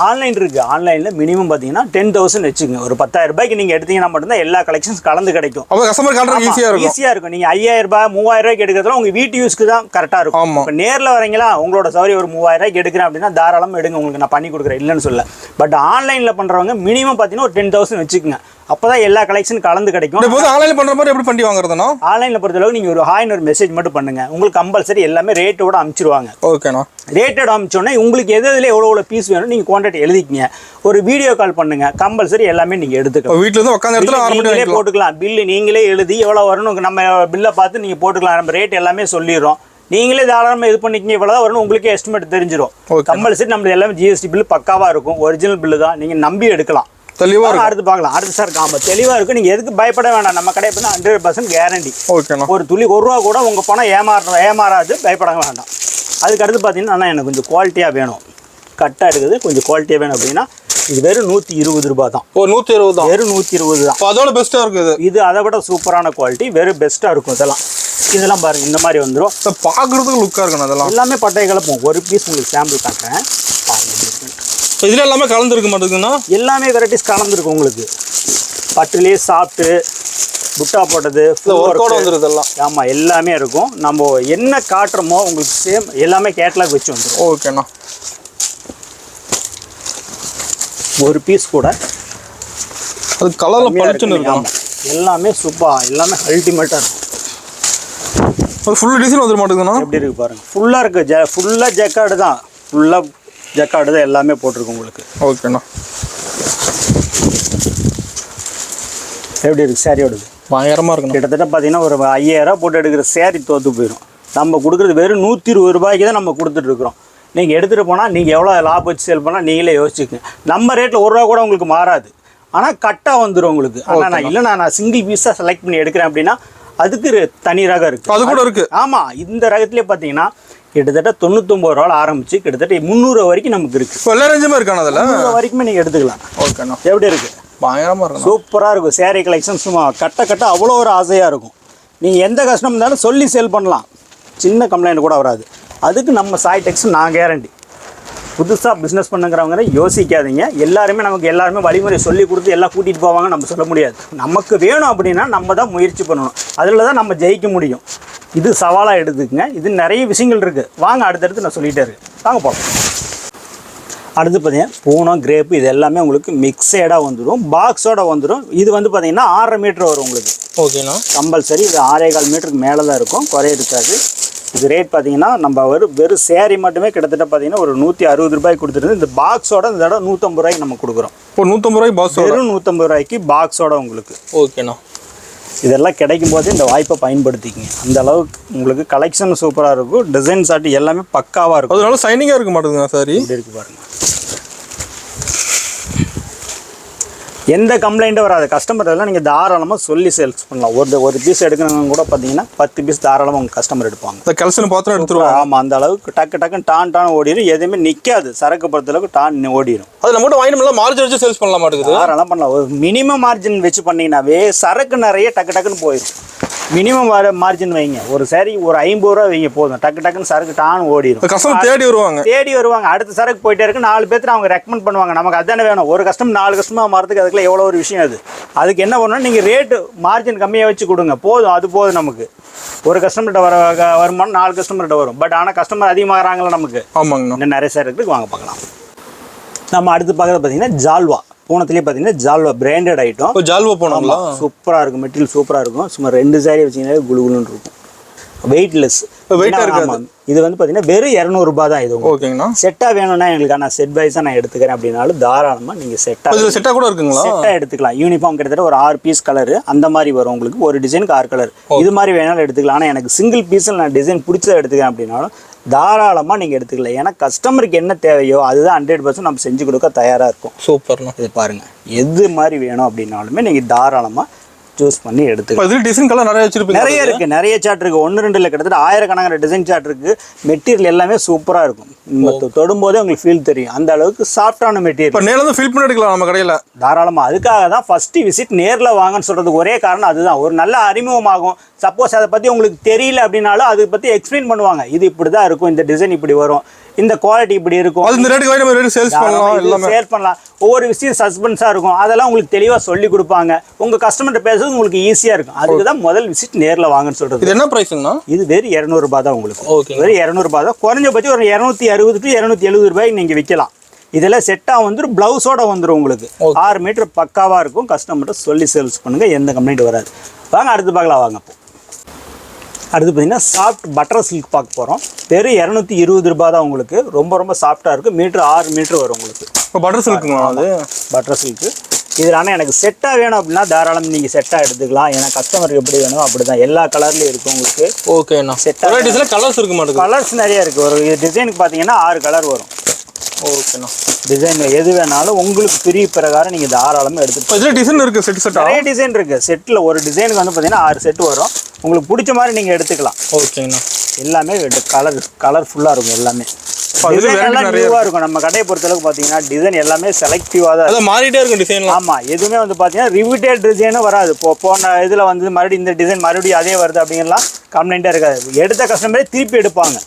ஆன்லைன் இருக்குது. ஆன்லைனில் மினிமம் பார்த்தீங்கன்னா 10,000 வச்சுக்கோங்க. ஒரு 10,000 ரூபாய்க்கு நீங்கள் எடுத்தீங்கன்னா மட்டும்தான் எல்லா கலெக்ஷன்ஸ் கலந்து கிடைக்கும். அப்போ கஸ்டமர் காட்டுறது ஈஸியாக இருக்கும். நீங்கள் 5,000 ரூபாய் 3,000 ரூபாய்க்கு எடுக்கிறதுல உங்கள் வீட்டு யூஸ்க்கு தான் கரெக்டாக இருக்கும். இப்போ நேரில் வரீங்களா உங்களோட சௌகரியம் ஒரு 3,000 ரூபாய்க்கு எடுக்கிறேன் அப்படின்னா தாராளமாக எடுங்க. உங்களுக்கு நான் பண்ணி கொடுக்குறேன், இல்லைன்னு சொல்ல. பட் ஆன்லைனில் பண்ணுறவங்க மினிமம் பார்த்தீங்கன்னா ஒரு 10,000 வச்சுக்கோங்க. அப்போதான் எல்லா கலெக்ஷன் கலந்து கிடைக்கும். ஆன்லைன் பண்ணுற மாதிரி எப்படி பண்ணி வாங்குறதுனா? ஆன்லைனில் பொறுத்தளவுக்கு நீங்கள் ஒரு ஹாய்னு ஒரு மெசேஜ் மட்டும் பண்ணுங்க. உங்களுக்கு கம்பல்சரி எல்லாமே ரேட்டோட அனுப்பிச்சிருவாங்க. ஓகேண்ணா. ரேட்டோட அனுப்பிச்சோன்னே உங்களுக்கு எதில் எவ்வளோ பீஸ் வேணும் நீங்கள் கான்டாக்ட் எழுதிக்கிங்க. ஒரு வீடியோ கால் பண்ணுங்க. கம்பல்சரி எல்லாமே நீங்கள் எடுத்துக்கலாம். வீட்டில் இருந்து உட்காந்து இடத்துல போட்டுக்கலாம். பில்லு நீங்களே எழுதி எவ்வளோ வரணும் நம்ம பில்லை பார்த்து நீங்கள் போட்டுக்கலாம். நம்ம ரேட் எல்லாமே சொல்லிடுறோம். நீங்களே தாராளமாக இது பண்ணிக்கிங்க. இவ்வளோதான் வரணும் உங்களுக்கே எஸ்டிமேட் தெரிஞ்சிடும். கம்பல்சரி நம்மளுக்கு எல்லாமே ஜிஎஸ்டி பில்லு பக்காவாக இருக்கும். ஒரிஜினல் பில்லு தான். நீங்கள் நம்பி எடுக்கலாம். தெளிவாக அடுத்து பார்க்கலாம். அடுத்து சார் ஆமாம் தெளிவாக இருக்கும். நீங்கள் எதுக்கு பயப்பட வேண்டாம். நம்ம கடை இப்போ 100% கேரண்டி. ஓகேண்ணா. ஒரு துளி 1 ரூபா கூட உங்கள் பணம் ஏமாறாது. பயப்பட வேண்டாம். அதுக்கு அடுத்து பார்த்தீங்கன்னா எனக்கு கொஞ்சம் குவாலிட்டியாக வேணும், கட்டாக இருக்குது, கொஞ்சம் குவாலிட்டியாக வேணும் அப்படின்னா இது வெறும் 120 ரூபா தான். 120 தான். வெறும் 120 தான். அதோட பெஸ்ட்டாக இருக்குது. இது அதை விட சூப்பரான குவாலிட்டி. வெறும் பெஸ்ட்டாக இருக்கும். இதெல்லாம் பாருங்கள் இந்த மாதிரி வந்துடும். பார்க்குறதுக்கு லுக்காக இருக்கணும். அதெல்லாம் எல்லாமே பட்டை கலப்போம். ஒரு பீஸ் உங்களுக்கு சாம்பிள் காட்டுறேன். இதில் எல்லாமே கலந்துருக்க மாட்டேங்குதுன்னா எல்லாமே வெரைட்டிஸ் கலந்துருக்கும் உங்களுக்கு. பட்டுலேயே சாப்பிட்டு புட்டா போட்டது வந்துருதெல்லாம். ஆமாம் எல்லாமே இருக்கும். நம்ம என்ன காட்டுறோமோ உங்களுக்கு சேம் எல்லாமே கேட்லாக் வச்சு வந்துடும். ஓகேண்ணா. ஒரு பீஸ் கூட அது கலரில் பளிச்சுன்னு இருக்கும். எல்லாமே சூப்பராக எல்லாமே அல்டிமேட்டாக இருக்கும். ஃபுல் டிசைன் வந்துட மாட்டேங்குதுண்ணா. எப்படி இருக்குது பாருங்கள். ஃபுல்லாக இருக்குது. ஃபுல்லாக ஜக்கார்டு தான். ஃபுல்லாக ஜக்கார்டு தான் எல்லாமே போட்டிருக்கு உங்களுக்கு. ஓகேண்ணா. எப்படி இருக்குது சேரீயோடது? பயங்கரமாக இருக்கும். கிட்டத்தட்ட பார்த்தீங்கன்னா ஒரு 5,000 ரூபா போட்டு எடுக்கிற சேரீ தோற்று போயிடும். நம்ம கொடுக்குறது வெறும் 120 ரூபாய்க்கு தான் நம்ம கொடுத்துட்ருக்குறோம். நீங்கள் எடுத்துகிட்டு போனால் நீங்கள் எவ்வளோ லாபம் வச்சு சேல் பண்ணால் நீங்களே யோசிச்சுக்கங்க. நம்ம ரேட்டில் 1 ரூபா கூட உங்களுக்கு மாறாது. ஆனால் கட்டாக வந்துடும் உங்களுக்கு. ஆனால் நான் சிங்கிள் பீஸாக செலக்ட் பண்ணி எடுக்கிறேன் அப்படின்னா அதுக்கு தனி ரகம் இருக்குது. அது கூட இருக்குது. ஆமாம், இந்த ரகத்துலேயே பார்த்தீங்கன்னா கிட்டத்தட்ட 99 ரூபாய் ஆரம்பிச்சு கிட்டத்தட்ட 300 வரைக்கும் நமக்கு இருக்கு. இப்போ எல்லா ரேஞ்சுமே இருக்கான அதில் 300 வரைக்குமே நீங்கள் எடுத்துக்கலாம். ஓகேண்ணா. எப்படி இருக்கு? பயங்கரமாக இருக்கும். சூப்பராக இருக்கும். சேரீ கலெக்ஷன் சும்மா கட்ட அவ்வளோ ஒரு ஆசையாக இருக்கும். நீங்கள் எந்த கஷ்டம் இருந்தாலும் சொல்லி சேல் பண்ணலாம், சின்ன கம்ப்ளைண்ட் கூட வராது. அதுக்கு நம்ம சாய் டெக்ஸ் நான் கேரண்டி. புதுசாக பிஸ்னஸ் பண்ணுங்கிறவங்க யோசிக்காதீங்க. எல்லாருமே வழிமுறை சொல்லி கொடுத்து எல்லாம் கூட்டிகிட்டு போவாங்க, நம்ம சொல்ல முடியாது. நமக்கு வேணும் அப்படின்னா நம்ம தான் முயற்சி பண்ணணும், அதில் தான் நம்ம ஜெயிக்க முடியும். இது சவாலாக எடுத்துக்கங்க. இது நிறைய விஷயங்கள் இருக்குது. வாங்க அடுத்தடுத்து நான் சொல்லிகிட்டே இருக்கேன், வாங்க போகலாம். அடுத்து பார்த்தீங்கன்னா பூனம் கிரேப்பு இது எல்லாமே உங்களுக்கு மிக்சடாக வந்துடும், பாக்ஸோட வந்துடும். இது வந்து பார்த்தீங்கன்னா 6.5 மீட்டர் வரும் உங்களுக்கு. ஓகேண்ணா. கம்பல்சரி இது 6.25 மீட்டருக்கு மேலே தான் இருக்கும், குறைய இருக்காது. இது ரேட் பார்த்தீங்கன்னா நம்ம வெறும் சேரீ மட்டுமே கிட்டத்தட்ட பார்த்தீங்கன்னா ஒரு 160 ரூபாய்க்கு கொடுத்துருந்து. இந்த பாக்ஸோட இந்த தடவை 150 ரூபாய்க்கு நம்ம கொடுக்குறோம். இப்போ 150 ரூபாய்க்கு பாக்ஸ், வெறும் 150 ரூபாய்க்கு பாக்ஸோட உங்களுக்கு. ஓகேண்ணா. இதெல்லாம் கிடைக்கும் போது இந்த வாய்ப்பை பயன்படுத்திக்கிங்க. அந்த அளவுக்கு உங்களுக்கு கலெக்ஷன் சூப்பராக இருக்கும், டிசைன் சாட்டி எல்லாமே பக்காவாக இருக்கும். அதனால சைனிங்காக இருக்க மாட்டேங்குதுங்க சாரி. இப்படி இருக்கு பாருங்க, எந்த கம்ப்ளைண்ட்டும் வராது. கஸ்டமர் எல்லாம் நீங்கள் தாராளமாக சொல்லி சேல்ஸ் பண்ணலாம். ஒரு பீஸ் எடுக்கணுங்க கூட பார்த்தீங்கன்னா 10 பீஸ் தாராளமாக உங்கள் கஸ்டமர் எடுப்பாங்க. இந்த கலெக்ஷன் பாத்திரம் எடுத்துருவாங்க. ஆமாம், அந்த அளவுக்கு டக்குன்னு டான் ஓடிடும். எதுவுமே நிற்காது, சரக்கு பொறுத்த அளவுக்கு டான் ஓடிடும். அது நம்ம கூட வாங்கினா மார்ஜின் வச்சு சேல்ஸ் பண்ணலாம் மாட்டேங்குது. தாராளமாக பண்ணலாம். ஒரு மினிமம் மார்ஜின் வச்சு பண்ணிங்கனாவே சரக்கு நிறைய டக்குன்னு போயிடும். மினிமம் மார்ஜின் வைங்க. ஒரு சரி ஒரு 50 ரூபா வைங்க போதும், டக்குன்னு சரக்கு டான் ஓடிடும். கஸ்டமர் தேடி வருவாங்க. அடுத்த சரக்கு போயிட்டே இருக்கு. 4 பேர்த்து அவங்க ரெக்கமெண்ட் பண்ணுவாங்க. நமக்கு அதானே வேணும். ஒரு கஸ்டமர் 4 கஸ்டமர் மாறதுக்கு அதுக்குள்ள எவ்வளோ ஒரு விஷயம். அதுக்கு என்ன பண்ணணும், நீங்கள் ரேட்டு மார்ஜின் கம்மியாக வச்சு கொடுங்க போதும். அது போதும் நமக்கு. ஒரு கஸ்டமர்கிட்ட வருமானம் 4 கஸ்டமர்கிட்ட வரும். பட் ஆனால் கஸ்டமர் அதிகமாகறாங்களா நமக்கு. ஆமாங்கண்ணா. இன்னும் நிறைய சேர் இருக்குது, வாங்க பார்க்கலாம். நம்ம அடுத்து பார்க்குறது பார்த்தீங்கன்னா ஜால்வா. பூனத்துலேயே பார்த்தீங்கன்னா ஜால்வா பிராண்டட் ஐட்டம். இப்போ ஜால்வா போனோம்ல, சூப்பராக இருக்கும். மெட்டீரியல் சூப்பராக இருக்கும். சும்மா 2 சாரி வச்சிங்கனாலே குளுகுலுன்னு இருக்கும். வெயிட்லெஸ். இது வந்து பார்த்தீங்கன்னா வெறும் 200 ரூபாய் தான். இது ஓகேங்கண்ணா. செட்டாக வேணும்னா எங்களுக்கு நான் செட் வைஸாக நான் எடுத்துக்கிறேன் அப்படின்னாலும் தாராளமாக நீங்கள் செட்டாக கூட இருக்குங்களா, செட்டாக எடுத்துக்கலாம். யூனிஃபார்ம் கிட்டத்தட்ட ஒரு 6 பீஸ் கலரு அந்த மாதிரி வரும் உங்களுக்கு. ஒரு டிசைனுக்கு 6 கலர் இது மாதிரி வேணாலும் எடுத்துக்கலாம். ஆனால் எனக்கு சிங்கிள் பீஸில் நான் டிசைன் பிடிச்சதை எடுத்துக்கிறேன் அப்படின்னாலும் தாராளமாக நீங்கள் எடுத்துக்கலாம். ஏன்னா கஸ்டமருக்கு என்ன தேவையோ அதுதான் 100% நம்ம செஞ்சு கொடுக்க தயாராக இருக்கும். சூப்பர்ண்ணா. இது பாருங்கள், எது மாதிரி வேணும் அப்படின்னாலுமே நீங்கள் தாராளமாக சூஸ் பண்ணி எடுத்துக்கலாம். இது டிசைன் கலர் நிறைய வச்சிருப்பீங்க. நிறைய இருக்குது, நிறைய சார்ட் இருக்குது. 1-2 இல்லை, கிட்டத்தட்ட 1000கணக்கான டிசைன் சார்ட் இருக்குது. மெட்டீரியல் எல்லாமே சூப்பராக இருக்கும். தொடும்போதே உங்களுக்கு ஃபீல் தெரியும். அந்த அளவுக்கு சாஃப்டான மெட்டீரியல். இப்போ நேரில் வந்து ஃபீல் பண்ணி எடுக்கலாம் நம்ம கடையில் தாராளமாக. அதுக்காக தான் ஃபஸ்ட்டு விசிட் நேரில் வாங்கன்னு சொல்கிறதுக்கு ஒரே காரணம் அதுதான். ஒரு நல்ல அறிமுகமாகும். சப்போஸ் அதை பற்றி உங்களுக்கு தெரியல அப்படின்னாலும் அதை பற்றி எக்ஸ்பிளைன் பண்ணுவாங்க. இது இப்படி தான் இருக்கும், இந்த டிசைன் இப்படி வரும், இந்த குவாலிட்டி இப்படி இருக்கும், இந்த ரேட்டுக்கு நம்ம ரேட் சேல்ஸ் பண்ணலாம். ஒவ்வொரு விஷயம் சஸ்பென்ஸாக இருக்கும். அதெல்லாம் உங்களுக்கு தெளிவாக சொல்லி கொடுப்பாங்க. உங்கள் கஸ்டமர்கிட்ட பேசுறது உங்களுக்கு ஈஸியாக இருக்கும். அதுக்கு தான் முதல் விசிட் நேரில் வாங்கன்னு சொல்கிறது. இது என்ன ப்ரைஸுங்கண்ணா? இது வெறும் 200 ரூபாய் தான் உங்களுக்கு. ஓகே, வெறும் 200 ரூபாய் தான். குறைஞ்சபட்சம் ஒரு 260 to 270 ரூபாய்க்கு நீங்கள் விற்கலாம். இதெல்லாம் செட்டாக வந்துடும், ப்ளவுஸோட வந்துடும் உங்களுக்கு. 6 மீட்டர் பக்காவாக இருக்கும். கஸ்டமர்கிட்ட சொல்லி சேல்ஸ் பண்ணுங்கள், எந்த கம்ப்ளைண்ட் வராது. வாங்க அடுத்து பார்க்கலாம். வாங்க இப்போ அடுத்து பார்த்தீங்கன்னா சாஃப்ட் பட்டர் சில்க் பார்க்க போகிறோம். வெறும் 220 ரூபாய் தான் உங்களுக்கு. ரொம்ப சாஃப்டாக இருக்கும். மீட்ரு 6 மீட்டர் வரும் உங்களுக்கு. இப்போ பட்டர் சில்க்குங்களா? அது பட்டர் சில்க்கு. இதில் ஆனால் எனக்கு செட்டாக வேணும் அப்படின்னா தாராளம் நீங்கள் செட்டாக எடுத்துக்கலாம். ஏன்னா கஸ்டமருக்கு எப்படி வேணும் அப்படி தான். எல்லா கலர்லேயும் இருக்கும் உங்களுக்கு. ஓகேண்ணா. செட்டாக கலர்ஸ் இருக்க மாட்டேங்குது. கலர்ஸ் நிறைய இருக்குது. ஒரு டிசைனுக்கு பார்த்தீங்கன்னா 6 கலர் வரும். ஓகேண்ணா. டிசைன் எது வேணாலும் உங்களுக்கு பிரிய பிரகாரம் நீங்கள் தாராளமாக எடுத்துக்கலாம். இதில் டிசைன் இருக்குது, செட் நிறைய டிசைன் இருக்குது. செட்டில் ஒரு டிசைனுக்கு வந்து பார்த்தீங்கன்னா 6 செட் வரும். உங்களுக்கு பிடிச்ச மாதிரி நீங்கள் எடுத்துக்கலாம். ஓகேங்கண்ணா. எல்லாமே கலர்ஃபுல்லாக இருக்கும். எல்லாமே டிசைன் எல்லாம் நியூவாக இருக்கும். நம்ம கடையை பொறுத்தளவுக்கு பார்த்தீங்கன்னா டிசைன் எல்லாமே செலக்டிவாக தான் இருக்கும். மாறிட்டே இருக்கும் டிசைன். ஆமாம், எதுவுமே வந்து பார்த்தீங்கன்னா ரிப்பீட்டட் டிசைனும் வராது. போன இதில் வந்து மறுபடியும் இந்த டிசைன் மறுபடியும் அதே வருது அப்படிங்கலாம் கம்ப்ளைண்ட்டாக இருக்காது. எடுத்த கஸ்டமரே திருப்பி எடுப்பாங்க.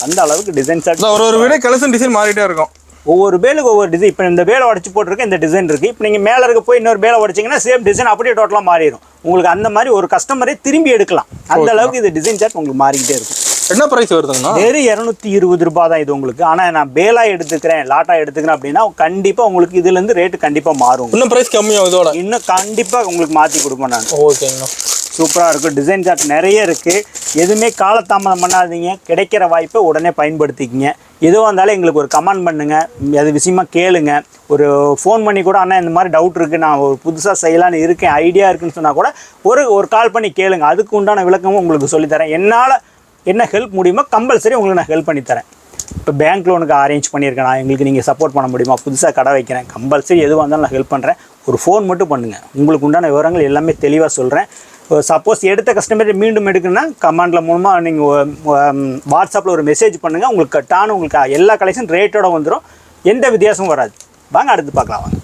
அந்த அளவுக்கு டிசைன் சார்ட் ஒரு வீடியோ கலெக்ஷன் டிசைன் மாறிட்டே இருக்கும். ஒவ்வொரு பேலுக்கு ஒவ்வொரு டிசைன். இப்போ இந்த பேலை உடச்சி போட்டிருக்க இந்த டிசைன் இருக்குது. இப்போ நீங்கள் மேலே இருக்க போய் இன்னொரு பேலை உடச்சிங்கன்னா சேம் டிசைன் அப்படியே டோட்டலாக மாறிடும் உங்களுக்கு. அந்த மாதிரி ஒரு கஸ்டமரே திரும்பி எடுக்கலாம். அந்த அளவுக்கு இது டிசைன் சார்ட் உங்களுக்கு மாறிக்கிட்டே இருக்கும். என்ன ப்ரைஸ் வருதுங்கண்ணா? வெறும் 220 ரூபாய் தான் இது உங்களுக்கு. ஆனால் நான் பேலா எடுத்துக்கிறேன், லாட்டா எடுத்துக்கிறேன் அப்படின்னா கண்டிப்பாக உங்களுக்கு இதுலேருந்து ரேட்டு கண்டிப்பாக மாறும். இன்னும் ப்ரைஸ் கம்மியாகும் இதோட. இன்னும் கண்டிப்பாக உங்களுக்கு மாற்றி கொடுப்பேன் நான். ஓகேங்கண்ணா. சூப்பராக இருக்கும். டிசைன் சார்ட் நிறைய இருக்குது. எதுவுமே காலதாமதம் பண்ணாதீங்க. கிடைக்கிற வாய்ப்பை உடனே பயன்படுத்திக்கிங்க. எதுவாக இருந்தாலும் எங்களுக்கு ஒரு கமெண்ட் பண்ணுங்கள், அது விஷயமா கேளுங்க. ஒரு ஃபோன் பண்ணி கூட அண்ணா இந்த மாதிரி டவுட் இருக்குது, நான் ஒரு புதுசாக செய்யலான்னு இருக்கேன், ஐடியா இருக்குன்னு சொன்னால் கூட ஒரு கால் பண்ணி கேளுங்க. அதுக்கு உண்டான விளக்கமும் உங்களுக்கு சொல்லித்தரேன். என்னால் என்ன ஹெல்ப் முடியுமோ கம்பல்சரி உங்களுக்கு நான் ஹெல்ப் பண்ணித்தரேன். இப்போ பேங்க் லோனுக்கு அரேஞ்ச் பண்ணியிருக்கேன் நான், எங்களுக்கு நீங்கள் சப்போர்ட் பண்ண முடியுமா, புதுசாக கடை வைக்கிறேன், கம்பல்சரி எதுவாக இருந்தாலும் நான் ஹெல்ப் பண்ணுறேன். ஒரு ஃபோன் மட்டும் பண்ணுங்கள். உங்களுக்கு உண்டான விவரங்கள் எல்லாமே தெளிவாக சொல்கிறேன். சப்போஸ் எடுத்த கஸ்டமர் மீண்டும் எடுக்கணும்னா கமெண்டில் மூலமாக நீங்கள் வாட்ஸ்அப்பில் ஒரு மெசேஜ் பண்ணுங்கள். உங்களுக்கு கட்டான உங்களுக்கு எல்லா கலெக்ஷன் ரேட்டோட வந்துடும், எந்த வித்தியாசமும் வராது. வாங்க அடுத்து பார்க்கலாம். வாங்க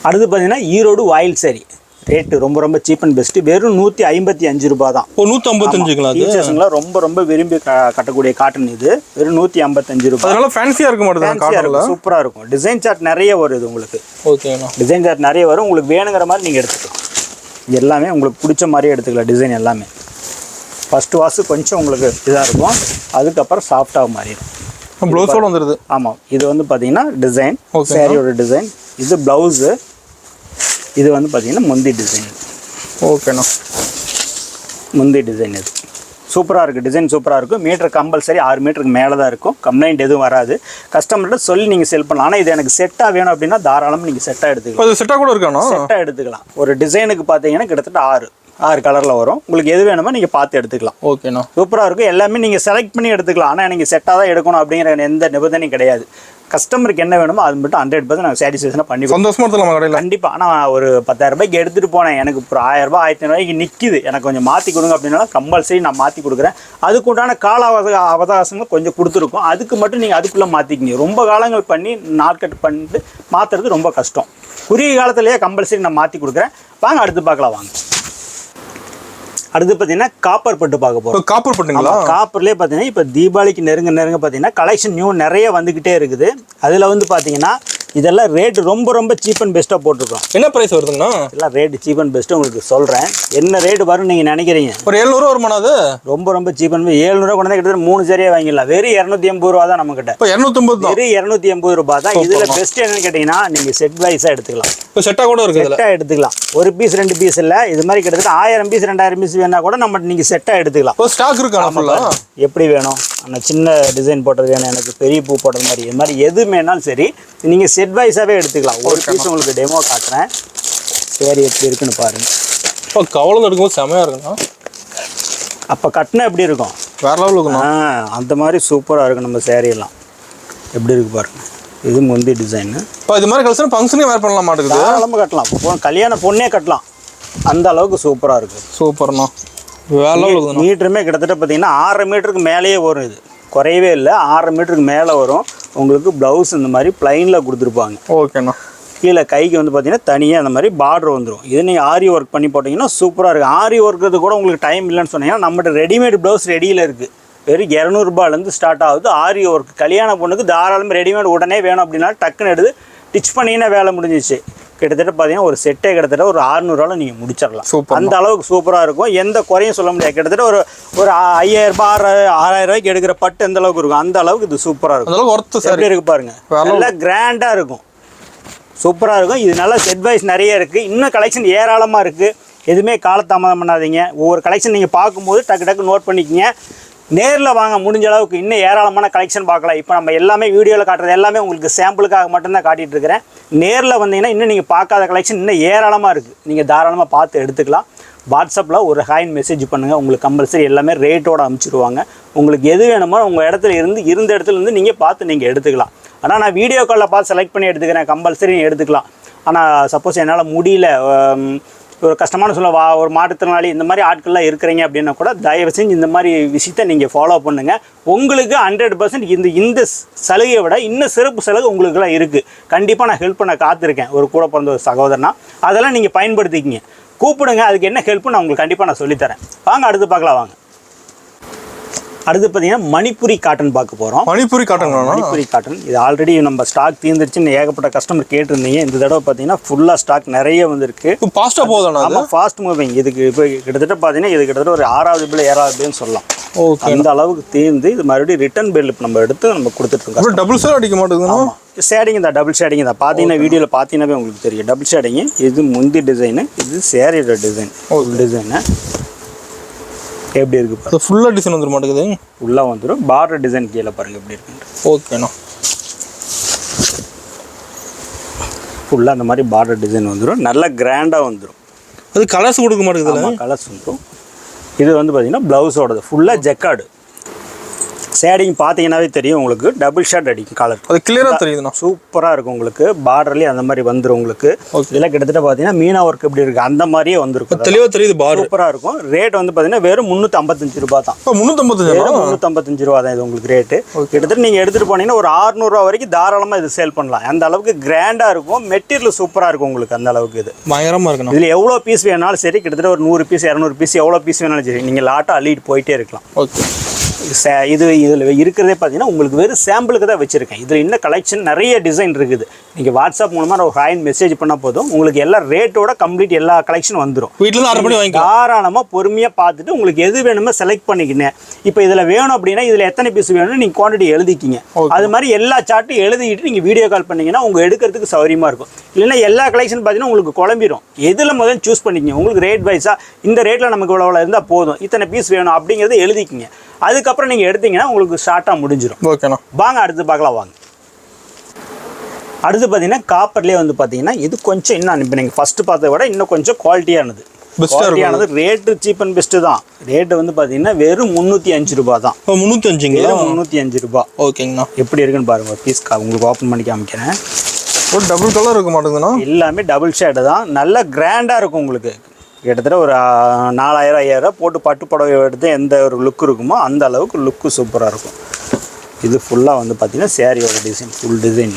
அடுத்து பார்த்தீங்கன்னா ஈரோடு வாயில் சாரி ரேட்டு ரொம்ப சீப் அண்ட் பெஸ்ட்டு. வெறும் 155 ரூபா தான். 155ங்களா? டீச்சர்ஸுங்களாம் ரொம்ப விரும்பி கட்டக்கூடிய காட்டன் இது. வெறும் 155 ரூபா. அதனால ஃபேன்சியாக இருக்க மாட்டேங்குது, சூப்பராக இருக்கும். டிசைன் சார்ட் நிறைய வரும் இது உங்களுக்கு. ஓகேண்ணா. டிசைன் சார்ட் நிறைய வரும், உங்களுக்கு வேணுங்கிற மாதிரி நீங்கள் எடுத்துக்கலாம். எல்லாமே உங்களுக்கு பிடிச்ச மாதிரியே எடுத்துக்கலாம். டிசைன் எல்லாமே ஃபஸ்ட்டு வாஷு கொஞ்சம் உங்களுக்கு இதாக இருக்கும், அதுக்கப்புறம் சாஃப்டாக மாறிடும். ப்ளவுஸோடு வந்துடுது. ஆமாம், இது வந்து பார்த்தீங்கன்னா டிசைன் சாரியோட டிசைன். இது ப்ளவுஸு, இது வந்து பார்த்தீங்கன்னா முந்தி டிசைன். ஓகேண்ணா. முந்தி டிசைன் இது சூப்பராக இருக்குது. டிசைன் சூப்பராக இருக்கும். மீட்டர் கம்பல்சரி 6 மீட்டருக்கு மேலே தான் இருக்கும். கம்ப்ளைண்ட் எதுவும் வராது. கஸ்டமர்கிட்ட சொல்லி நீங்கள் செல் பண்ணலாம். ஆனால் இது எனக்கு செட்டாக வேணும் அப்படின்னா தாராளமாக நீங்கள் செட்டாக எடுத்துக்கலாம். அது செட்டாக கூட இருக்காண்ணா? செட்டாக எடுத்துக்கலாம். ஒரு டிசைனுக்கு பார்த்தீங்கன்னா கிட்டத்தட்ட 6 கலரில் வரும். உங்களுக்கு எது வேணுமோ நீங்கள் பார்த்து எடுத்துக்கலாம். ஓகேண்ணா. சூப்பராக இருக்கும். எல்லாமே நீங்கள் செலக்ட் பண்ணி எடுத்துக்கலாம். ஆனால் நீங்கள் செட்டாக தான் எடுக்கணும் அப்படிங்கிற எந்த நிபந்தனையும் கிடையாது. கஸ்டமருக்கு என்ன வேணுமோ அது மட்டும் 100% நாங்கள் சாட்டிஸ்ஃபேக்ஷனாக பண்ணி சந்தோஷமாக எடுத்துக்கலாம் கடையில். கண்டிப்பாக. ஆனால் ஒரு 10,000 ரூபாய்க்கு எடுத்துகிட்டு போனேன், எனக்கு ஒரு 1000 ரூபாய் 1500 ரூபாய்க்கு நிற்கிது, எனக்கு கொஞ்சம் மாற்றி கொடுங்க அப்படின்னா கம்பல்சரி நான் மாற்றி கொடுக்குறேன். அதுக்குண்டான கால அவகாசங்கள் கொஞ்சம் கொடுத்துருக்கோம். அதுக்கு மட்டும் நீங்கள் அதுக்குள்ளே மாற்றிக்கிங்க. ரொம்ப காலங்கள் பண்ணி நாட்கட்டு பண்ணிட்டு மாற்றுறது ரொம்ப கஷ்டம். குறுகிய காலத்திலேயே கம்பல்சரி நான் மாற்றி கொடுக்குறேன். வாங்க அடுத்து பார்க்கலாம். வாங்க அடுத்து பார்த்தீங்கன்னா காப்பர் பட்டு பார்க்க போகிறோம். காப்பர் பட்டுங்களா? காப்பர்லேயே பார்த்தீங்கன்னா இப்போ தீபாவளிக்கு நெருங்க பார்த்தீங்கன்னா கலெக்ஷன் நியூ நிறைய வந்துக்கிட்டே இருக்குது. அதில் வந்து பார்த்தீங்கன்னா இதெல்லாம் ரேட்டு ரொம்ப சீப் அண்ட் பெஸ்ட்டாக போட்டிருக்கோம். என்ன ப்ரைஸ் வருதுங்கண்ணா? எல்லாம் ரேட்டு சீப் அண்ட் பெஸ்ட்டு உங்களுக்கு சொல்கிறேன். என்ன ரேட்டு வரும் நீங்கள் நினைக்கிறீங்க? ஒரு 700 வருமானம். அது ரொம்ப சீப் அண்ட் 700 கொண்டு கிட்டத்தட்ட 3 சரியாக வாங்கிடலாம். வெறும் 280 ரூபா தான் நம்மக்கிட்ட. இப்போ 250 தான். வெறும் 280 ரூபா தான். இதில் பெஸ்ட் என்னன்னு கேட்டிங்கன்னா நீங்கள் செட் வைஸாக எடுத்துக்கலாம். இப்போ செட்டாக கூட இருக்குது. செட்டாக எடுத்துக்கலாம். ஒரு பீஸ் 2 பீஸ் இல்லை, இது மாதிரி கிட்டத்தட்ட 1000 பீஸ் 2000 பீஸ் வேணா கூட நம்ம நீங்கள் செட்டாக எடுத்துக்கலாம். இப்போ ஸ்டாக் இருக்கா? எப்படி வேணும்? அந்த சின்ன டிசைன் போட்டது வேணும், எனக்கு பெரிய பூ போட்டது மாதிரி, இது மாதிரி எது வேணாலும் சரி நீங்கள் செட் வைஸாகவே எடுத்துக்கலாம். ஒரு பீஸ் உங்களுக்கு டெமோ காட்டுறேன். சரி எப்படி இருக்குன்னு பாருங்க. இப்போ கவலை எடுக்கும்போது செமையாக இருக்குண்ணா. அப்போ கட்டினா எப்படி இருக்கும்? வேற லெவல் இருக்குண்ணா. அந்த மாதிரி சூப்பராக இருக்கும். நம்ம சேரீலாம் எப்படி இருக்கு பாருங்க. இது முந்தி டிசைனு. இப்போ இது மாதிரி கலெக்ஷன் ஃபங்க்ஷனே வேர் பண்ணலாம் மாட்டேங்குது. தாராளமாக கட்டலாம். கல்யாண பொண்ணே கட்டலாம். அந்த அளவுக்கு சூப்பராக இருக்குது. சூப்பர்ண்ணா. வேற லெவல். மீட்டருமே கிட்டத்தட்ட பார்த்தீங்கன்னா 6 மீட்டருக்கு மேலேயே வரும். இது குறையவே இல்லை, 6 மீட்டருக்கு மேலே வரும். உங்களுக்கு ப்ளவுஸ் இந்த மாதிரி ப்ளைனில் கொடுத்துருப்பாங்க. ஓகேண்ணா. கீழே கைக்கு வந்து பார்த்தீங்கன்னா தனியாக அந்த மாதிரி பார்டர் வந்துடும். இது நீங்கள் ஆரி ஒர்க் பண்ணி போட்டிங்கன்னா சூப்பராக இருக்குது. ஆரி ஒர்க்கிறது கூட உங்களுக்கு டைம் இல்லைன்னு சொன்னீங்கன்னா நம்மகிட்ட ரெடிமேட் ப்ளவுஸ் ரெடியில் இருக்குது. வெறும் 200 ரூபாயிலேருந்து ஸ்டார்ட் ஆகுது ஆரி ஒர்க். கல்யாண பொண்ணுக்கு தாராளமாக ரெடிமேட் உடனே வேணும் அப்படின்னா டக்குன்னு எடுத்து டிச் பண்ணிங்கன்னா வேலை முடிஞ்சிச்சு. கிட்டத்தட்ட பார்த்தீங்கன்னா ஒரு செட்டே கிட்டத்தட்ட ஒரு 600 ரூபாயில் நீங்கள் முடிச்சிடலாம். அந்த அளவுக்கு சூப்பராக இருக்கும். எந்த குறையும் சொல்ல முடியாது. கிட்டத்தட்ட ஒரு 5000 ரூபாய் 6000 ரூபாய்க்கு எடுக்கிற பட்டு எந்த அளவுக்கு இருக்கும் அந்த அளவுக்கு இது சூப்பராக இருக்கும். ஒர்த்து எப்படி இருக்கு பாருங்க. நல்லா கிராண்டாக இருக்கும். சூப்பராக இருக்கும். இது நல்லா செட் வைஸ் நிறைய இருக்குது. இன்னும் கலெக்ஷன் ஏராளமாக இருக்குது. எதுவுமே காலதாமதம் பண்ணாதீங்க. ஒவ்வொரு கலெக்ஷன் நீங்கள் பார்க்கும்போது டக்கு நோட் பண்ணிக்கிங்க. நேரில் வாங்க, முடிஞ்ச அளவுக்கு இன்னும் ஏராளமான கலெக்ஷன் பார்க்கலாம். இப்போ நம்ம எல்லாமே வீடியோவில் காட்டுறது எல்லாமே உங்களுக்கு சாம்பிளுக்காக மட்டும்தான் காட்டிகிட்டு இருக்கிறேன். நேரில் வந்தீங்கன்னா இன்னும் நீங்கள் பார்க்காத கலெக்ஷன் இன்னும் ஏராளமாக இருக்குது. நீங்கள் தாராளமாக பார்த்து எடுத்துக்கலாம். வாட்ஸ்அப்பில் ஒரு ஹாயின் மெசேஜ் பண்ணுங்கள். உங்களுக்கு கம்பல்சரி எல்லாமே ரேட்டோடு அனுப்பிச்சிடுவாங்க. உங்களுக்கு எது வேணுமோ உங்கள் இடத்துல இருந்த இடத்துல இருந்து நீங்கள் பார்த்து நீங்கள் எடுத்துக்கலாம். ஆனால் நான் வீடியோ காலில் பார்த்து செலக்ட் பண்ணி எடுத்துக்கிறேன். கம்பல்சரி எடுத்துக்கலாம். ஆனால் சப்போஸ் என்னால் முடியல, ஒரு கஷ்டமான சொல்ல ஒரு மாற்றுத்திறனாளி இந்த மாதிரி ஆட்கள்லாம் இருக்கிறீங்க அப்படின்னா கூட தயவு செஞ்சு இந்த மாதிரி விஷயத்தை நீங்கள் ஃபாலோ பண்ணுங்கள். உங்களுக்கு 100% இந்த சலுகையை விட இன்னும் சிறப்பு சலுகை உங்களுக்குலாம் இருக்குது. கண்டிப்பாக நான் ஹெல்ப் பண்ண காத்திருக்கேன் ஒரு கூட பிறந்த ஒரு சகோதரனா. அதெல்லாம் நீங்கள் பயன்படுத்திக்கிங்க. கூப்பிடுங்க. அதுக்கு என்ன ஹெல்ப்பு நான் உங்களுக்கு கண்டிப்பாக நான் சொல்லித்தரேன். வாங்க அடுத்து பார்க்கலாம். வாங்க அடுத்து பார்த்தீங்கன்னா மணிப்புரி காட்டன் பார்க்க போகிறோம். மணிப்புரி காட்டன். மணிப்புரி காட்டன் இது ஆல்ரெடி நம்ம ஸ்டாக் தீர்ந்துருச்சுன்னு ஏகப்பட்ட கஸ்டமர் கேட்டிருந்தீங்க. இந்த தடவை பார்த்தீங்கன்னா ஃபுல்லாக ஸ்டாக் நிறைய வந்துருக்கு. ஃபாஸ்ட்டாக போகுதுண்ணா. ஆமாம், ஃபாஸ்ட் மூவிங். இதுக்கு இப்போ கிட்டத்தட்ட பார்த்தீங்கன்னா இது கிட்டத்தட்ட ஒரு 6வது பில் 7வது பில்னு சொல்லலாம். அந்த அளவுக்கு தீர்ந்து இது மறுபடியும் ரிட்டர்ன் பில் நம்ம எடுத்து நம்ம கொடுத்துட்ருக்கோம். டபுள் ஷேட் அடிக்க மாட்டேங்குது. ஷேடிங் தான், டபுள் ஷேடிங் தான். பார்த்தீங்கன்னா வீடியோவில் பார்த்தீங்கன்னாவே உங்களுக்கு தெரியும் டபுள் ஷேடிங்கு. இது முந்தி டிசைனு, இது சேரீயோட டிசைன். டிசைனு எப்படி இருக்குது? அது ஃபுல்லாக டிசைன் வந்துட மாட்டேங்குது. ஃபுல்லாக வந்துடும். பார்டர் டிசைன் கீழே பாருங்கள் எப்படி இருக்குன்னு. ஓகேண்ணா. ஃபுல்லாக அந்த மாதிரி பார்டர் டிசைன் வந்துடும். நல்லா கிராண்டாக வந்துடும். அது கலர்ஸ் கொடுக்க மாட்டேங்குது. கலர்ஸ் வந்துடும். இது வந்து பார்த்தீங்கன்னா ப்ளவுஸோடது ஃபுல்லாக ஜக்கார்டு. ஷேடிங் பார்த்தீங்கன்னாவே தெரியும் உங்களுக்கு, டபுள் ஷேட் அடிக்கும் கலர். அது கிளியராக தெரியுதுண்ணா. சூப்பராக இருக்கும் உங்களுக்கு. பார்டர்லேயே அந்த மாதிரி வந்துடும் உங்களுக்கு. இதெல்லாம் கிட்டத்தட்ட பார்த்தீங்கன்னா மீனா ஒர்க் எப்படி இருக்குது அந்த மாதிரியே வந்துருக்கும். தெளிவாக தெரியுது. பார்டர் சூப்பராக இருக்கும். ரேட் வந்து பார்த்தீங்கன்னா வெறும் 355 ரூபா தான். 355 ரூபா தான் இது உங்களுக்கு ரேட்டு. கிட்டத்தட்ட நீங்கள் எடுத்துகிட்டு போனீங்கன்னா ஒரு 600 ரூபா வரைக்கும் தாராளமாக இது சேல் பண்ணலாம். அந்த அளவுக்கு கிராண்டாக இருக்கும். மெட்டீரியல் சூப்பராக இருக்கும் உங்களுக்கு. அந்த அளவுக்கு இது பயங்கரமாக இருக்கணும். இதில் எவ்வளோ பீஸ் வேணாலும் சரி, கிட்டத்தட்ட ஒரு 100 பீஸ் 200 பீஸ் எவ்வளோ பீஸ் வேணாலும் சரி, நீங்கள் லாட்டாக அள்ளிட்டு போயிட்டே இருக்கலாம். ஓகே. இதில் இருக்கிறதே பார்த்தீங்கன்னா உங்களுக்கு வெறும் சாம்பிளுக்கு தான் வச்சுருக்கேன். இதில் இன்னும் கலெக்ஷன் நிறைய டிசைன் இருக்குது. நீங்கள் வாட்ஸ்அப் மூலமாக ஒரு ஹாயின் மெசேஜ் பண்ணால் போதும், உங்களுக்கு எல்லா ரேட்டோட கம்ப்ளீட் எல்லா கலெக்ஷன் வந்துடும். வீட்டில் ஆர்டர் பண்ணி வாங்கிக்கலாம். தாராளமாக பொறுமையாக பார்த்துட்டு உங்களுக்கு எது வேணுமோ செலக்ட் பண்ணிக்கினேன். இப்போ இதில் வேணும் அப்படின்னா இதில் எத்தனை பீஸ் வேணும்னு நீங்கள் குவான்டிட்டி எழுதிக்கிங்க. அது மாதிரி எல்லா சார்ட்டும் எழுதிக்கிட்டு நீங்கள் வீடியோ கால் பண்ணிங்கன்னா உங்களுக்கு எடுக்கிறதுக்கு சௌகரியமாக இருக்கும். இல்லைன்னா எல்லா கலெக்ஷன் பார்த்தீங்கன்னா உங்களுக்கு குழம்பிடும். எதில் முதல்ல சூஸ் பண்ணிக்கிங்க. உங்களுக்கு ரேட் வைஸாக இந்த ரேட்டில் நமக்கு இவ்வளோ இருந்தால் போதும், இத்தனை பீஸ் வேணும் அப்படிங்கிறத எழுதிக்கிங்க. அதுக்கப்புறம் நீங்கள் எடுத்தீங்கன்னா உங்களுக்கு ஷார்ட்டாக முடிஞ்சிடும். ஓகேண்ணா. வாங்க அடுத்து பார்க்கலாம். வாங்க அடுத்து பார்த்தீங்கன்னா காப்பர்லேயே வந்து பார்த்தீங்கன்னா இது கொஞ்சம் இன்னும் இப்போ நீங்கள் ஃபஸ்ட்டு பார்த்ததை விட இன்னும் கொஞ்சம் குவாலிட்டியானது. ரேட்டு சீப் அண்ட் பெஸ்ட்டு தான். ரேட்டு வந்து பார்த்தீங்கன்னா வெறும் 305 ரூபா தான். 305ங்களா? 305 ரூபா. ஓகேங்கண்ணா. எப்படி இருக்குன்னு பாருங்கள். பீஸ் உங்களுக்கு ஓப்பன் பண்ணி காமிக்கிறேன். ஒரு டபுள் கலர் இருக்க மாட்டேங்குதுண்ணா. எல்லாமே டபுள் ஷேடு தான். நல்ல கிராண்டாக இருக்கும் உங்களுக்கு. கிட்டத்தட்ட ஒரு 4000 5000 போட்டு பட்டு புடவை எடுத்து எந்த ஒரு லுக் இருக்குமோ அந்த அளவுக்கு லுக்கு சூப்பராக இருக்கும். இது ஃபுல்லாக வந்து பார்த்தீங்கன்னா சேரீயோட டிசைன், ஃபுல் டிசைன்.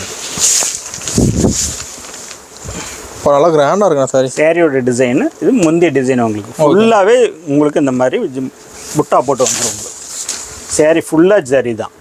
இப்போ நல்லா கிராண்டாக இருக்குண்ணா சாரி. சேரீயோட டிசைனு இது முந்தைய டிசைன். உங்களுக்கு ஃபுல்லாகவே உங்களுக்கு இந்த மாதிரி புட்டா போட்டு வந்துடும். உங்களுக்கு சேரீ ஃபுல்லாக சரி தான்.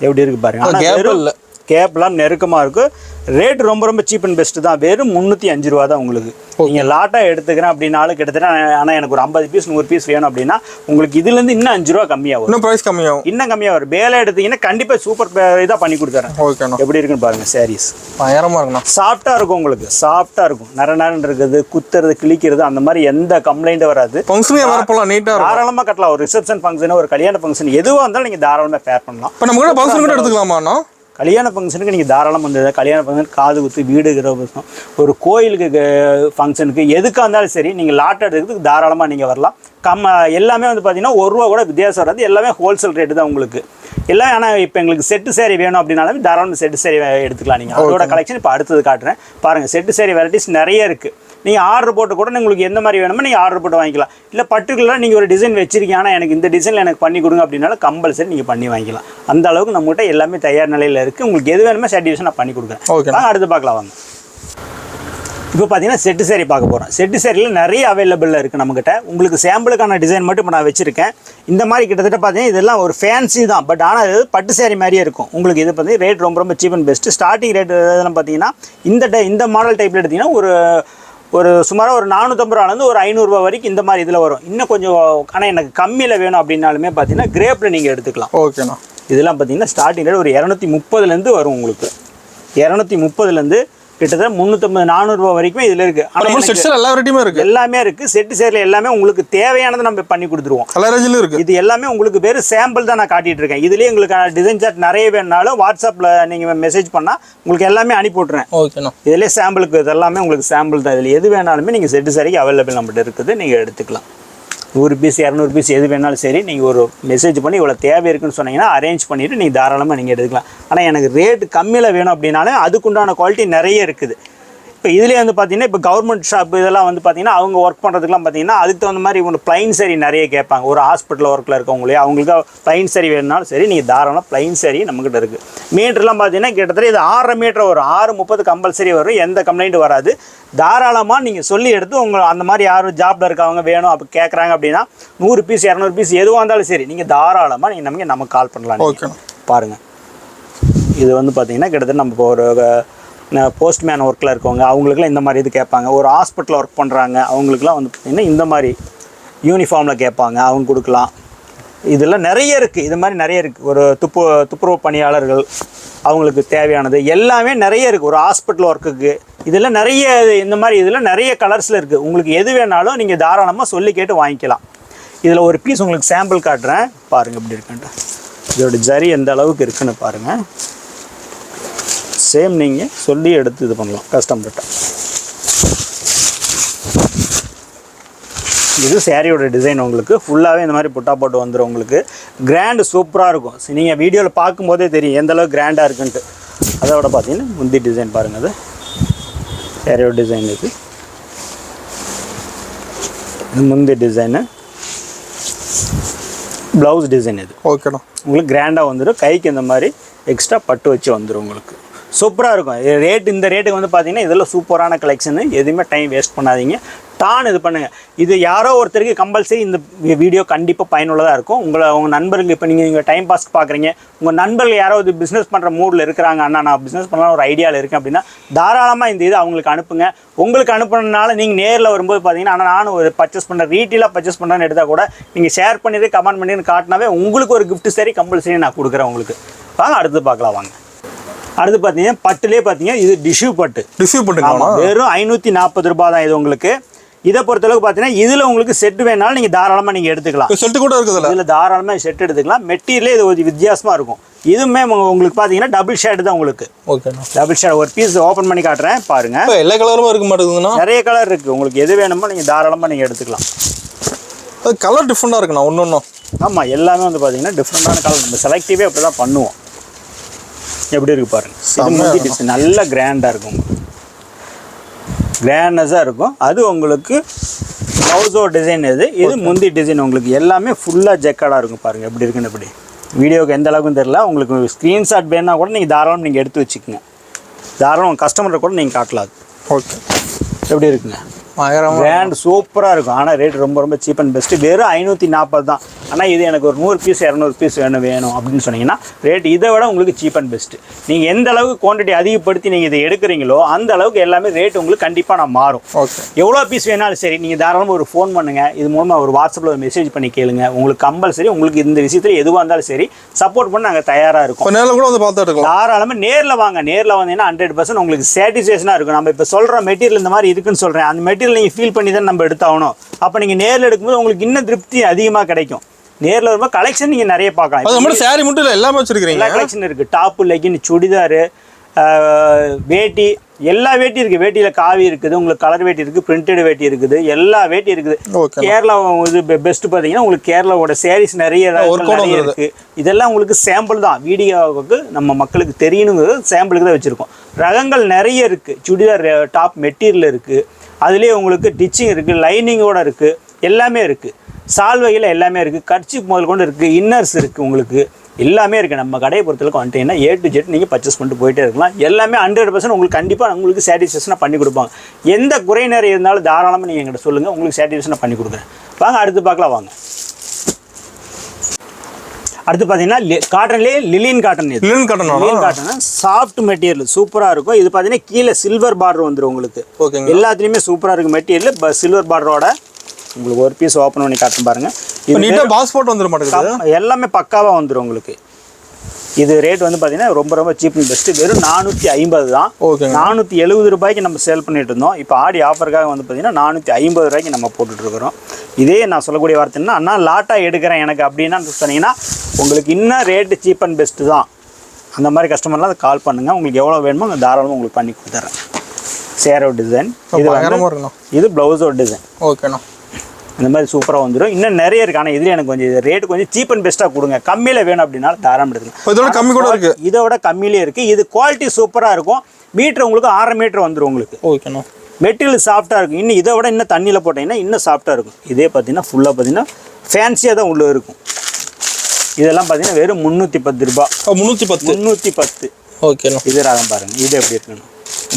எப்படி இருக்குது பாருங்கள். ஆனால் கேப்லாம் நெருக்கமாக இருக்குது. ரேட் ரொம்ப ரொம்ப சீப் அண்ட் பெஸ்ட்டு தான். வெறும் 305 ரூபா தான் உங்களுக்கு. நீங்கள் லாட்டாக எடுத்துக்கிறேன் அப்படின்னாலும் கிட்டத்தட்ட, ஆனால் எனக்கு ஒரு 50 பீஸ் 100 பீஸ் வேணும் அப்படின்னா உங்களுக்கு இதுலேருந்து இன்னும் 5 ரூபா கம்மியாகும். இன்னும் ப்ரைஸ் கம்மியாகும். இன்னும் கம்மியாக வரும். வேலை எடுத்தீங்கன்னா கண்டிப்பாக சூப்பர் இதாக பண்ணி கொடுத்துறேன். ஓகேண்ணா. எப்படி இருக்குன்னு பாருங்கள். சாரீஸ் பயங்கரமாக இருக்குண்ணா. சாஃப்டாக இருக்கும் உங்களுக்கு. சாஃப்டாக இருக்கும். நேரம் இருக்குது, குத்துறது கிழிக்கிறது அந்த மாதிரி எந்த கம்ப்ளைண்ட்டும் வராது. ஃபங்க்ஷனே வரப்போலாம் நீட்டாக தாராளமாக கட்டலாம். ஒரு ரிசப்ஷன் ஃபங்க்ஷன், ஒரு கல்யாண ஃபங்க்ஷன் எதுவாக இருந்தாலும் நீங்கள் தாராளமாக பேர் பண்ணலாம். இப்போ நம்ம கூட ஃபங்க்ஷன் கூட எடுத்துக்கலாமாண்ணா? கல்யாண ஃபங்க்ஷனுக்கு நீங்கள் தாராளம் வந்தது. கல்யாண ஃபங்க்ஷன், காது குத்து, வீடு கிரகம், ஒரு கோயிலுக்கு ஃபங்க்ஷனுக்கு எதுக்காக இருந்தாலும் சரி நீங்கள் லாட் எடுக்கிறதுக்கு தாராளமாக நீங்கள் வரலாம். எல்லாமே வந்து பார்த்தீங்கன்னா 1 ரூபா கூட வித்தியாசம் வராது. எல்லாமே ஹோல்சேல் ரேட்டு தான் உங்களுக்கு எல்லாம். ஆனால் இப்போ எங்களுக்கு செட்டு சேரீ வேணும் அப்படின்னாலும் தாராளமாக செட்டு சேரீ எடுத்துக்கலாம். நீங்கள் அதோட கலெக்ஷன் இப்போ அடுத்தது காட்டுறேன் பாருங்கள். செட்டு சேரீ வெரைட்டிஸ் நிறைய இருக்குது. நீங்கள் ஆர்டர் போட்டு கூட உங்களுக்கு எந்த மாதிரி வேணுமோ நீங்கள் ஆர்டர் போட்டு வாங்கிக்கலாம். இல்லை பர்டிகுலராக நீங்கள் ஒரு டிசைன் வச்சிருக்கீங்க, ஆனால் எனக்கு இந்த டிசைனில் எனக்கு பண்ணி கொடுங்க அப்படின்னாலும் கம்பல்சரி நீங்கள் பண்ணி வாங்கிக்கலாம். அந்த அளவுக்கு நம்மகிட்ட எல்லாமே தயார் நிலையில் இருக்குது. உங்களுக்கு எது வேணுமோ சாட்டிஸ்ஃபேக்ஷன் நான் பண்ணி கொடுக்குறேன். ஓகே, அடுத்து பார்க்கலாம் வாங்க. இப்போ பார்த்தீங்கன்னா செட்டு சேரீ பார்க்க போகிறோம். செட்டு சேரீயில் நிறைய அவைலபிளில் இருக்குது நம்மக்கிட்ட. உங்களுக்கு சாம்பிளுக்கான டிசைன் மட்டும் இப்போ நான் வச்சுருக்கேன். இந்த மாதிரி கிட்டத்தட்ட பார்த்தீங்கன்னா இதெல்லாம் ஒரு ஃபேன்சி தான். பட் ஆனால் அது பட்டு சேரீ மாதிரியே இருக்கும் உங்களுக்கு. இது பார்த்தீங்கன்னா ரேட் ரொம்ப ரொம்ப cheap and best. Starting rate இதெல்லாம் பார்த்தீங்கன்னா இந்த மாடல் டைப்பில் எடுத்திங்கன்னா ஒரு சுமாராக ஒரு 450 ரூபாலேருந்து ஒரு 500 ரூபா வரைக்கும் இந்த மாதிரி இதில் வரும். இன்னும் கொஞ்சம் ஆனால் எனக்கு கம்மியில் வேணும் அப்படின்னாலுமே பார்த்தீங்கன்னா கிரேப்பில் நீங்கள் எடுத்துக்கலாம். ஓகேண்ணா. இதெல்லாம் பார்த்தீங்கன்னா ஸ்டார்டிங் ரேட் ஒரு 230லேருந்து வரும் உங்களுக்கு. 230லேருந்து கிட்டத்தட்ட 350 400 ரூபா வரைக்கும் இதில் இருக்குது. ஆனால் செட் எல்லா வெரைட்டியுமே இருக்குது. எல்லாமே இருக்குது. செட்டு சேரில் எல்லாமே உங்களுக்கு தேவையானதை நம்ம பண்ணி கொடுத்துருவோம். கலரேஜிலும் இருக்குது. இது எல்லாமே உங்களுக்கு வெறும் சாம்பிள் தான் நான் காட்டிகிட்டு இருக்கேன். இதுலேயே உங்களுக்கு டிசைன் சார்ட் நிறைய வேணுனாலும் வாட்ஸ்அப்பில் நீங்கள் மெசேஜ் பண்ணால் உங்களுக்கு எல்லாமே அனுப்பி விட்றேன். ஓகேண்ணா. இதிலே சாம்பிளுக்கு இது எல்லாமே உங்களுக்கு சாம்பிள் தான். இதில் எது வேணாலுமே நீங்கள் செட்டு சாரிக்கு அவைலபிள் நம்மகிட்ட இருக்குது. நீங்கள் எடுத்துக்கலாம். 100 பீஸ் 200 பீஸ் எது வேணாலும் சரி நீங்கள் ஒரு மெசேஜ் பண்ணி இவ்வளோ தேவை இருக்குன்னு சொன்னீங்கன்னா அரேஞ்ச் பண்ணிவிட்டு நீங்கள் தாராளமாக நீங்கள் எடுத்துக்கலாம். ஆனால் எனக்கு ரேட்டு கம்மியில் வேணும் அப்படின்னாலும் அதுக்குண்டான குவாலிட்டி நிறைய இருக்குது. இப்போ இதுலேயே வந்து பார்த்தீங்கன்னா இப்போ கவர்மெண்ட் ஷாப் இதெல்லாம் வந்து பார்த்தீங்கன்னா அவங்க ஒர்க் பண்ணுறதுக்குலாம் பார்த்தீங்கன்னா அதுக்கு தகுந்த மாதிரி இவங்க ப்ளைன் சரி நிறைய கேட்பாங்க. ஒரு ஹாஸ்பிட்டல் ஒர்க்கில் இருக்கவங்களே அவங்களுக்கு ப்ளைன் சரி வேணுனாலும் சரி நீங்கள் தாராளமாக ப்ளைன் சரி நம்மக்கிட்ட இருக்குது. மீட்டர்லாம் பார்த்தீங்கன்னா கிட்டத்தட்ட இது 6.5 மீட்டர் வரும். 6:30 கம்பல்சரி வரும். எந்த கம்ப்ளைண்ட்டும் வராது. தாராளமாக நீங்கள் சொல்லி எடுத்து உங்கள் அந்த மாதிரி யாரும் ஜாப்பில் இருக்கவங்க வேணும் அப்போ கேட்குறாங்க அப்படின்னா 100 பீஸ் 200 பீஸ் எதுவாக இருந்தாலும் சரி நீங்கள் தாராளமாக நீங்கள் நமக்கு கால் பண்ணலாம். ஓகே பாருங்கள். இது வந்து பார்த்தீங்கன்னா கிட்டத்தட்ட நம்ம ஒரு போஸ்ட்மேன் ஒர்க்கில் இருக்கவங்க அவங்களுக்குலாம் இந்த மாதிரி இது கேட்பாங்க. ஒரு ஹாஸ்பிட்டலில் ஒர்க் பண்ணுறாங்க அவங்களுக்குலாம் வந்து பார்த்திங்கன்னா இந்த மாதிரி யூனிஃபார்மில் கேட்பாங்க, அவங்க கொடுக்கலாம். இதெல்லாம் நிறைய இருக்குது. இது மாதிரி நிறைய இருக்குது. ஒரு துப்புரவு பணியாளர்கள் அவங்களுக்கு தேவையானது எல்லாமே நிறைய இருக்குது. ஒரு ஹாஸ்பிட்டல் ஒர்க்குக்கு இதெல்லாம் நிறைய இந்த மாதிரி இதில் நிறைய கலர்ஸில் இருக்குது. உங்களுக்கு எது வேணாலும் நீங்கள் தாராளமாக சொல்லி கேட்டு வாங்கிக்கலாம். இதில் ஒரு பீஸ் உங்களுக்கு சாம்பிள் காட்டுறேன் பாருங்கள் எப்படி இருக்குன்ட்டு. இதோட ஜரி எந்த அளவுக்கு இருக்குன்னு பாருங்கள். சேம் நீங்கள் சொல்லி எடுத்து இது பண்ணலாம் கஸ்டமர்கிட்ட. இது சாரியோட டிசைன் உங்களுக்கு ஃபுல்லாகவே இந்த மாதிரி புட்டா போட்டு வந்துடும் உங்களுக்கு. கிராண்டு சூப்பராக இருக்கும். நீங்கள் வீடியோவில் பார்க்கும்போதே தெரியும் எந்த அளவுக்கு கிராண்டாக இருக்குன்ட்டு. அதோட பார்த்தீங்கன்னா முந்தி டிசைன் பாருங்கள், அது சாரியோட டிசைன். இது முந்தி டிசைனு, ப்ளவுஸ் டிசைன். இது ஓகேண்ணா. உங்களுக்கு கிராண்டாக வந்துடும். கைக்கு இந்த மாதிரி எக்ஸ்ட்ரா பட்டு வச்சு வந்துடும் உங்களுக்கு. சூப்பராக இருக்கும். இந்த ரேட்டுக்கு வந்து பார்த்தீங்கன்னா இதெல்லாம் சூப்பரான கலெக்ஷனு. எதுவுமே டைம் வேஸ்ட் பண்ணாதீங்க, இது பண்ணுங்கள். இது யாரோ ஒருத்தருக்கு கம்பல்சரி இந்த வீடியோ கண்டிப்பாக பயனுள்ளதாக இருக்கும். உங்கள் நண்பர்கள், இப்போ நீங்கள் டைம் பாஸ்க்கு பார்க்குறீங்க, உங்கள் நண்பர்கள் யாராவது பிஸ்னஸ் பண்ணுற மூடில் இருக்கிறாங்க, அண்ணா நான் பிஸ்னஸ் பண்ணலாம் ஒரு ஐடியாவில் இருக்கேன் அப்படின்னா தாராளமாக இந்த இது அவங்களுக்கு அனுப்புங்க. உங்களுக்கு அனுப்புறதுனால நீங்கள் நேரில் வரும்போது பார்த்தீங்கன்னா ஆனால் நானும் ஒரு பர்ச்சேஸ் பண்ணுறேன், ரீட்டெயிலாக பர்ச்சேஸ் பண்ணுறேன்னு எடுத்தால் கூட நீங்கள் ஷேர் பண்ணிட்டு கமெண்ட் பண்ணிட்டு காட்டினாவே உங்களுக்கு ஒரு கிஃப்ட் சரி கம்பல்சரி நான் கொடுக்குறேன் உங்களுக்கு. வாங்க அடுத்து பார்க்கலாம். வாங்க அடுத்து பார்த்தீங்கன்னா பட்டுலேயே பார்த்தீங்கன்னா இது டிஷ்யூ பட்டு. வெறும் 540 ரூபாய் தான் இது உங்களுக்கு. இதை பொறுத்தளவுக்கு பார்த்தீங்கன்னா இதில் உங்களுக்கு செட்டு வேணாலும் நீங்கள் தாராளமாக நீங்கள் எடுத்துக்கலாம். செட்டு கூட இருக்குது, இதில் தாராளமாக செட் எடுத்துக்கலாம். மெட்டீரியலே இது ஒரு வித்தியாசமாக இருக்கும். இதுவுமே உங்களுக்கு பார்த்தீங்கன்னா டபுள் ஷேடு தான் உங்களுக்கு. ஓகேண்ணா. டபுள் ஷேட் ஒரு பீஸ் ஓப்பன் பண்ணி காட்டுறேன் பாருங்கள். எல்லா கலரும் இருக்க மாட்டேங்குதுண்ணா. நிறைய கலர் இருக்குது. உங்களுக்கு எது வேணுமோ நீங்கள் தாராளமாக நீங்கள் எடுத்துக்கலாம். அது கலர் டிஃப்ரெண்ட்டாக இருக்குண்ணா ஒன்று. ஆமாம், எல்லாமே வந்து பார்த்தீங்கன்னா டிஃப்ரெண்ட்டான கலர். நம்ம செலக்டிவே அப்படி தான் பண்ணுவோம். எப்படி இருக்குது பாருங்கள். இது நல்ல கிராண்டாக இருக்கும், கிராண்ட்னஸாக இருக்கும். அது உங்களுக்கு ப்ளவுஸோ டிசைன். இது முந்தி டிசைன். உங்களுக்கு எல்லாமே ஃபுல்லாக ஜெக்காடாக இருக்கும். பாருங்கள் எப்படி இருக்குன்னு. எப்படி வீடியோக்கு எந்த அளவுக்கும் தெரியல. உங்களுக்கு ஸ்க்ரீன்ஷாட் வேணுன்னா கூட நீங்கள் தாராளம் நீங்கள் எடுத்து வச்சுக்கோங்க. தாராளம் கஸ்டமரை கூட நீங்கள் காட்டலாம். ஓகே, எப்படி இருக்குங்க. கிராண்ட் சூப்பராக இருக்கும். ஆனால் ரேட் ரொம்ப ரொம்ப சீப் அண்ட் பெஸ்ட்டு. வெறும் 540 தான். ஆனால் இது எனக்கு ஒரு 100 பீஸ் 200 பீஸ் வேணும் அப்படின்னு சொன்னீங்கன்னா ரேட் இதை விட உங்களுக்கு சீப் அண்ட் பெஸ்ட்டு. நீங்கள் எந்த அளவுக்கு குவான்டிட்டி அதிகப்படுத்தி நீங்கள் இதை எடுக்கிறீங்களோ அந்த அளவுக்கு எல்லாமே ரேட் உங்களுக்கு கண்டிப்பாக நான் மாறும். ஓகே, எவ்வளோ பீஸ் வேணாலும் சரி நீங்கள் தாராளமாக ஒரு ஃபோன் பண்ணுங்கள். இது மூலமாக ஒரு வாட்ஸ்அப்பில் ஒரு மெசேஜ் பண்ணி கேளுங்க. உங்களுக்கு கம்பல்சரி உங்களுக்கு இந்த விஷயத்தில் எதுவாக இருந்தாலும் சரி சப்போர்ட் பண்ண நாங்கள் தயாராக இருக்கோம். நேரில் கூட வந்து பார்த்து எடுக்கலாம். தாராளமாக நேரில் வாங்க. நேரில் வந்தீங்கன்னா 100% உங்களுக்கு சாட்டிஸ்ஃபேக்ஷனாக இருக்கும். நம்ம இப்போ சொல்கிற மெட்டீரியல் இந்த மாதிரி இருக்குன்னு சொல்கிறேன். அந்த மெட்டீரியல் நீங்கள் ஃபீல் பண்ணி தான் நம்ம எடுத்தாகணும். அப்போ நீங்கள் நேரில் எடுக்கும்போது உங்களுக்கு இன்னும் திருப்தி அதிகமாக கிடைக்கும். நேரில் வரும்போது கலெக்ஷன் நீங்கள் நிறைய பார்க்கலாம். அது மட்டும் சாரி மட்டும் இல்லை, எல்லாமே வச்சுருக்கீங்க. எல்லா கலெக்ஷன் இருக்குது. டாப்பு, லெகின், சுடிதாரு, வேட்டி, எல்லா வேட்டி இருக்குது. வேட்டியில் காவி இருக்குது, உங்களுக்கு கலர் வேட்டி இருக்குது, பிரிண்டட் வேட்டி இருக்குது, எல்லா வேட்டி இருக்குது. கேரளா இது பெஸ்ட்டு பார்த்தீங்கன்னா உங்களுக்கு கேரளாவோட சாரீஸ் நிறைய இருக்குது. இதெல்லாம் உங்களுக்கு சாம்பிள் தான். வீடியோவுக்கு நம்ம மக்களுக்கு தெரியணுங்கிறது சாம்பிளுக்கு தான் வச்சுருக்கோம். ரகங்கள் நிறைய இருக்குது. சுடிதார் டாப் மெட்டீரியல் இருக்குது. அதுலேயே உங்களுக்கு டிச்சிங் இருக்குது, லைனிங்கோடு இருக்குது, எல்லாமே இருக்குது. சால்வையில் எல்லாமே இருக்குது. கர்ச்சிப் முதல் கொண்டு இருக்குது, இன்னர்ஸ் இருக்குது, உங்களுக்கு எல்லாமே இருக்குது. நம்ம கடையை பொறுத்தளவுக்கு வந்துட்டீங்கன்னா A to Z நீங்கள் பர்ச்சேஸ் பண்ணிட்டு போயிட்டே இருக்கலாம். எல்லாமே 100% உங்களுக்கு கண்டிப்பாக உங்களுக்கு சாட்டிஸ்ஃபேக்ஷனாக பண்ணி கொடுப்பாங்க. எந்த குறை நேரம் இருந்தாலும் தாராளமாக நீங்கள் எங்கிட்ட சொல்லுங்கள், உங்களுக்கு சாட்டிஸ்ஃபேக்ஷனாக பண்ணி கொடுக்குறேன். வாங்க அடுத்து பார்க்கலாம். வாங்க அடுத்து பார்த்தீங்கன்னா காட்டன்லேயே லிலின் காட்டன். லிலின் காட்டன் சாஃப்ட் மெட்டீரியல் சூப்பராக இருக்கும். இது பார்த்தீங்கன்னா கீழே சில்வர் பார்டர் வந்துடும் உங்களுக்கு. ஓகே, எல்லாத்துலேயுமே சூப்பராக இருக்குது மெட்டீரியல். சில்வர் பார்டரோட உங்களுக்கு ஒரு பீஸ் ஓப்பன் பண்ணி காட்டும் பாருங்கள். பாஸ்போர்ட் வந்துட மாட்டேங்குது. எல்லாமே பக்காவாக வந்துடும் உங்களுக்கு. இது ரேட் வந்து பார்த்தீங்கன்னா ரொம்ப ரொம்ப சீப் அண்ட் பெஸ்ட்டு. வெறும் 450 தான். ஓகே, 470 ரூபாய்க்கு நம்ம சேல் பண்ணிட்டு இருந்தோம். இப்போ ஆடி ஆஃபருக்காக வந்து பார்த்தீங்கன்னா 450 ரூபாய்க்கு நம்ம போட்டுட்ருக்குறோம். இதே நான் சொல்லக்கூடிய வார்த்தைன்னா அண்ணா லாட்டாக எடுக்கிறேன் எனக்கு அப்படின்னா சொன்னீங்கன்னா உங்களுக்கு இன்னும் ரேட்டு சீப் அண்ட் பெஸ்ட்டு தான். அந்த மாதிரி கஸ்டமர்லாம் அதை கால் பண்ணுங்கள். உங்களுக்கு எவ்வளோ வேணுமோ அந்த தாராளமாக உங்களுக்கு பண்ணி கொடுத்துட்றேன். சேரோ டிசைன். இது ப்ளவுஸோட டிசைன். ஓகேண்ணா. இந்த மாதிரி சூப்பராக வந்துடும். இன்னும் நிறைய இருக்குது. ஆனால் இதில் எனக்கு கொஞ்சம் ரேட்டு கொஞ்சம் சீப் அண்ட் பெஸ்ட்டாக கொடுங்க. கம்மியில் வேணும் அப்படின்னா தாராளம் எடுத்துங்க. இதோட கம்மி கூட இருக்குது. இதோட கம்மியிலே இருக்குது. இது குவாலிட்டி சூப்பராக இருக்கும். மீட்ரு உங்களுக்கு 6 மீட்டர் வந்துடும் உங்களுக்கு. ஓகேண்ணா. மெட்டீரியல் சாஃப்ட்டாக இருக்கும். இன்னும் இதை விட இன்னும் தண்ணியில் போட்டிங்கன்னா இன்னும் சாஃப்ட்டாக இருக்கும். இதே பார்த்தீங்கன்னா ஃபுல்லாக பார்த்தீங்கன்னா ஃபேன்சியாக தான் உள்ளே இருக்கும். இதெல்லாம் பார்த்தீங்கன்னா வெறும் 310 ரூபா. 310. ஓகேண்ணா. இது ரகம் பாருங்கள். இது எப்படி இருக்குன்னு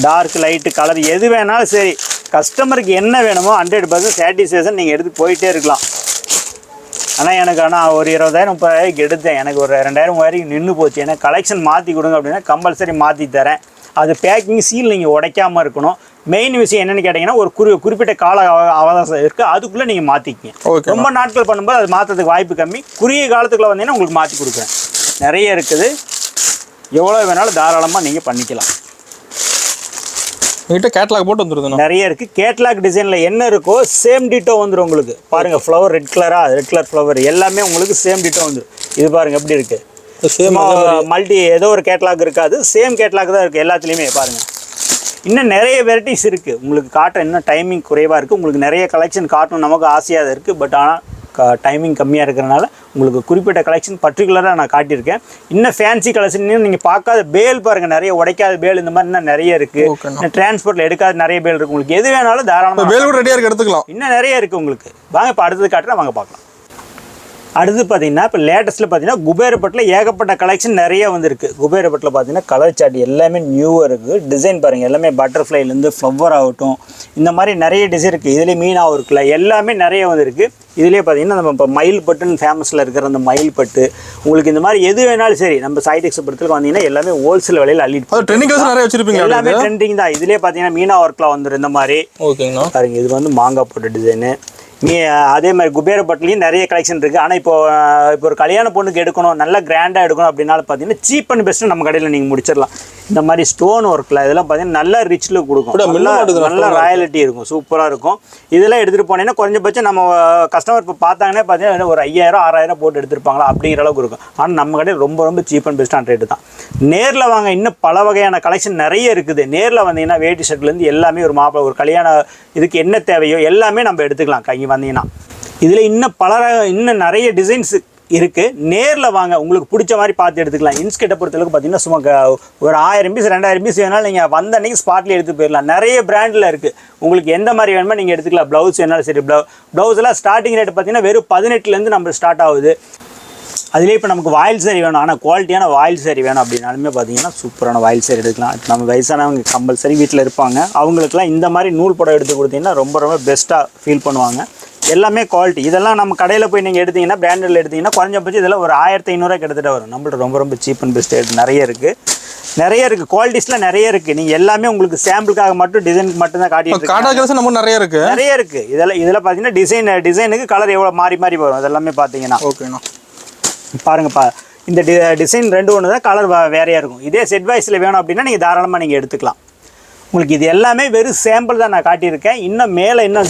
டார்க் லைட்டு கலர் எது வேணாலும் சரி கஸ்டமருக்கு என்ன வேணுமோ 100% சாட்டிஸ்ஃபேக்ஷன் நீங்கள் எடுத்து போயிட்டே இருக்கலாம். ஆனால் ஒரு 20,000 30,000 எடுத்தேன். எனக்கு ஒரு 2,000 வரைக்கும் நின்று போச்சு. ஏன்னா கலெக்ஷன் மாற்றி கொடுங்க அப்படின்னா கம்பல்சரி மாற்றி தரேன். அது பேக்கிங் சீல் நீங்கள் உடைக்காமல் இருக்கணும். மெயின் விஷயம் என்னென்னு கேட்டிங்கன்னா ஒரு குறிப்பிட்ட கால அவகாசம் இருக்குது. அதுக்குள்ளே நீங்கள் மாற்றிக்கிங்க. ரொம்ப நாட்கள் பண்ணும்போது அது மாற்றுறதுக்கு வாய்ப்பு கம்மி. குறுகிய காலத்துக்குள்ளே வந்தீங்கன்னா உங்களுக்கு மாற்றி கொடுக்குறேன். நிறைய இருக்குது. எவ்வளோ வேணாலும் தாராளமாக நீங்கள் பண்ணிக்கலாம். கேட்லாக் போட்டு வந்துருது. நிறைய இருக்குது. கேட்லாக் டிசைனில் என்ன இருக்கோ சேம் டிட்டோ வந்துடும் உங்களுக்கு. பாருங்கள் ஃப்ளவர் ரெட் கலர் ஃப்ளவர் எல்லாமே உங்களுக்கு சேம் டிட்டோ வந்துடும். இது பாருங்கள் எப்படி இருக்குது. மல்டி ஏதோ ஒரு கேட்லாக் இருக்காது. சேம் கேட்லாக் தான் இருக்குது எல்லாத்துலேயுமே. பாருங்கள் இன்னும் நிறைய வெரைட்டிஸ் இருக்குது உங்களுக்கு காட்ட இன்னும் டைமிங் குறைவாக இருக்குது. உங்களுக்கு நிறைய கலெக்ஷன் காட்டணும் நமக்கு ஆசையாக இருக்குது. பட் ஆனால் டைமிங் கம்மியாக இருக்கிறனால உங்களுக்கு குறிப்பிட்ட கலெக்ஷன் பர்டிகுலராக நான் காட்டியிருக்கேன். இன்னும் ஃபேன்சி கலெக்ஷன் நீங்கள் பார்க்காத பேல் பாருங்கள், நிறைய உடைக்காத பேல் இந்த மாதிரி இன்னும் நிறைய இருக்குது. டிரான்ஸ்போர்ட்டில் எடுக்காத நிறைய பேல் இருக்குது. உங்களுக்கு எது வேணாலும் தாராளமாக பேல் கூட ரெடியாக எடுத்துக்கலாம். இன்னும் நிறைய இருக்குது உங்களுக்கு. வாங்க இப்போ அடுத்தது காட்டுறேன், வாங்க பார்க்கலாம். அடுத்து பார்த்தீங்கன்னா இப்போ லேட்டஸ்ட்டில் பார்த்தீங்கன்னா குபேரப்பட்டில் ஏகப்பட்ட கலெக்ஷன் நிறைய வந்துருக்கு. குபேரப்பட்டில் பார்த்தீங்கன்னா கலர் சார்ட் எல்லாமே நியூவாக இருக்குது. டிசைன் பாருங்கள், எல்லாமே பட்டர்ஃப்ளைலேருந்து ஃப்ளவர் ஆகட்டும் இந்த மாதிரி நிறைய டிசைன் இருக்குது. இதுலேயே மீனாகவும் இருக்குல்ல, எல்லாமே நிறைய வந்துருக்கு. இதுலேயே பார்த்தீங்கன்னா நம்ம இப்போ மயில் பட்டுன்னு ஃபேமஸில் இருக்கிற அந்த மயில் பட்டு உங்களுக்கு இந்த மாதிரி எது வேணாலும் சரி நம்ம சைடெக்ஸ் படத்துக்கு வந்தீங்கன்னா எல்லாமே ஹோல்சேல் விலையில் அள்ளிட்டு ட்ரெண்டிங் நிறைய வச்சிருப்பீங்க. எல்லாமே ட்ரெண்டிங் தான். இதுலேயே பார்த்தீங்கன்னா மீனா ஒர்க்கில் வந்துடும் இந்த மாதிரி. ஓகேங்கண்ணா பாருங்க, இது வந்து மாங்காய் போட்ட டிசைனு. அதே மாதிரி குபேரப்பட்டிலையும் நிறைய கலெக்ஷன் இருக்குது. ஆனால் இப்போ ஒரு கல்யாண பொண்ணுக்கு எடுக்கணும், நல்லா கிராண்டாக எடுக்கணும் அப்படின்னாலும் பார்த்தீங்கன்னா சீப் அண்ட் பெஸ்ட்டு நம்ம கடையில் நீங்கள் முடிச்சிடலாம். இந்த மாதிரி ஸ்டோன் ஒர்க்கில் இதெல்லாம் பார்த்தீங்கன்னா நல்லா ரிச் லுக் கொடுக்கும், நல்லா ராயலிட்டி இருக்கும், சூப்பராக இருக்கும். இதெல்லாம் எடுத்துகிட்டு போனீங்கன்னா குறைஞ்சபட்சம் நம்ம கஸ்டமர் இப்போ பார்த்தாங்கன்னா பார்த்தீங்கன்னா ஒரு 5000-6000 போட்டு எடுத்துருப்பாங்களா அப்படிங்கிற அளவுக்கு இருக்கும். ஆனால் நம்ம கடையில் ரொம்ப ரொம்ப சீப் அண்ட் பெஸ்ட்டான ரேட்டு தான். நேரில் வாங்க, இன்னும் பல வகையான கலெக்ஷன் நிறைய இருக்குது. நேரில் வந்தீங்கன்னா வேட்டி ஷர்ட்லேருந்து எல்லாமே ஒரு மாப்பிள்ளை ஒரு கல்யாண இதுக்கு என்ன தேவையோ எல்லாமே நம்ம எடுத்துக்கலாம் இங்கே வந்தீங்கன்னா. இதில் இன்னும் நிறைய டிசைன்ஸ் இருக்குது. நேரில் வாங்க, உங்களுக்கு பிடிச்ச மாதிரி பார்த்து எடுத்துக்கலாம். இன்ஸ்கெட்டை பொறுத்தளவுக்கு பார்த்தீங்கன்னா சும்மா ஒரு 1000 பீஸ் 2000 பீஸ் வேணாலும் நீங்கள் வந்த அன்றைக்கி ஸ்பாட்லேயே எடுத்து போயிடலாம். நிறைய பிராண்டில் இருக்குது. உங்களுக்கு எந்த மாதிரி வேணுமோ நீங்கள் எடுத்துக்கலாம். ப்ளவுஸ் வேணாலும் சரி. ப்ளவுஸ்லாம் ஸ்டார்டிங் ரேட் பார்த்தீங்கன்னா வெறும் 18லேருந்து நம்ம ஸ்டார்ட் ஆகுது. அதுலேயே இப்போ நமக்கு வாயில் சேரி வேணும், ஆனால் குவாலிட்டியான வாயில் சேரி வேணும் அப்படின்னாலுமே பார்த்தீங்கன்னா சூப்பரான வாயில் சேரி எடுக்கலாம். நம்ம வயசானவங்க கம்பல்சரி வீட்டில் இருப்பாங்க, அவங்களுக்குலாம் இந்த மாதிரி நூல் புடவை எடுத்து கொடுத்தீங்கன்னா ரொம்ப ரொம்ப பெஸ்ட்டாக ஃபீல் பண்ணுவாங்க. எல்லாமே குவாலிட்டி. இதெல்லாம் நம்ம கடையில் போய் நீங்கள் எடுத்தீங்கன்னா பிராண்டடில் எடுத்தீங்கன்னா குறைஞ்சபட்சம் இதெல்லாம் ஒரு 1500 கிட்டத்தட்ட வரும். நம்மள்ட்ட ரொம்ப ரொம்ப சீப் அண்ட் பெஸ்ட் நிறைய இருக்குது. குவாலிட்டிஸ்லாம் நிறைய இருக்குது. நீங்கள் எல்லாமே உங்களுக்கு சாம்பிளுக்காக மட்டும் டிசைனுக்கு மட்டும் தான் காட்டிட்டு நம்ம நிறைய இருக்குது. இதில் பார்த்தீங்கன்னா டிசைனுக்கு கலர் எவ்வளோ மாறி வரும். அதெல்லாமே பார்த்தீங்கன்னா ஓகேண்ணா பாருங்கப்பா, இந்த டிசைன் 2 தான், கலர் வேறையாக இருக்கும். இதே செட் வைஸில் வேணும் அப்படின்னா நீங்கள் தாராளமாக நீங்கள் எடுத்துக்கலாம். உங்களுக்கு இது எல்லாமே வெறும் சாம்பிள் தான் நான் காட்டியிருக்கேன். இன்னும்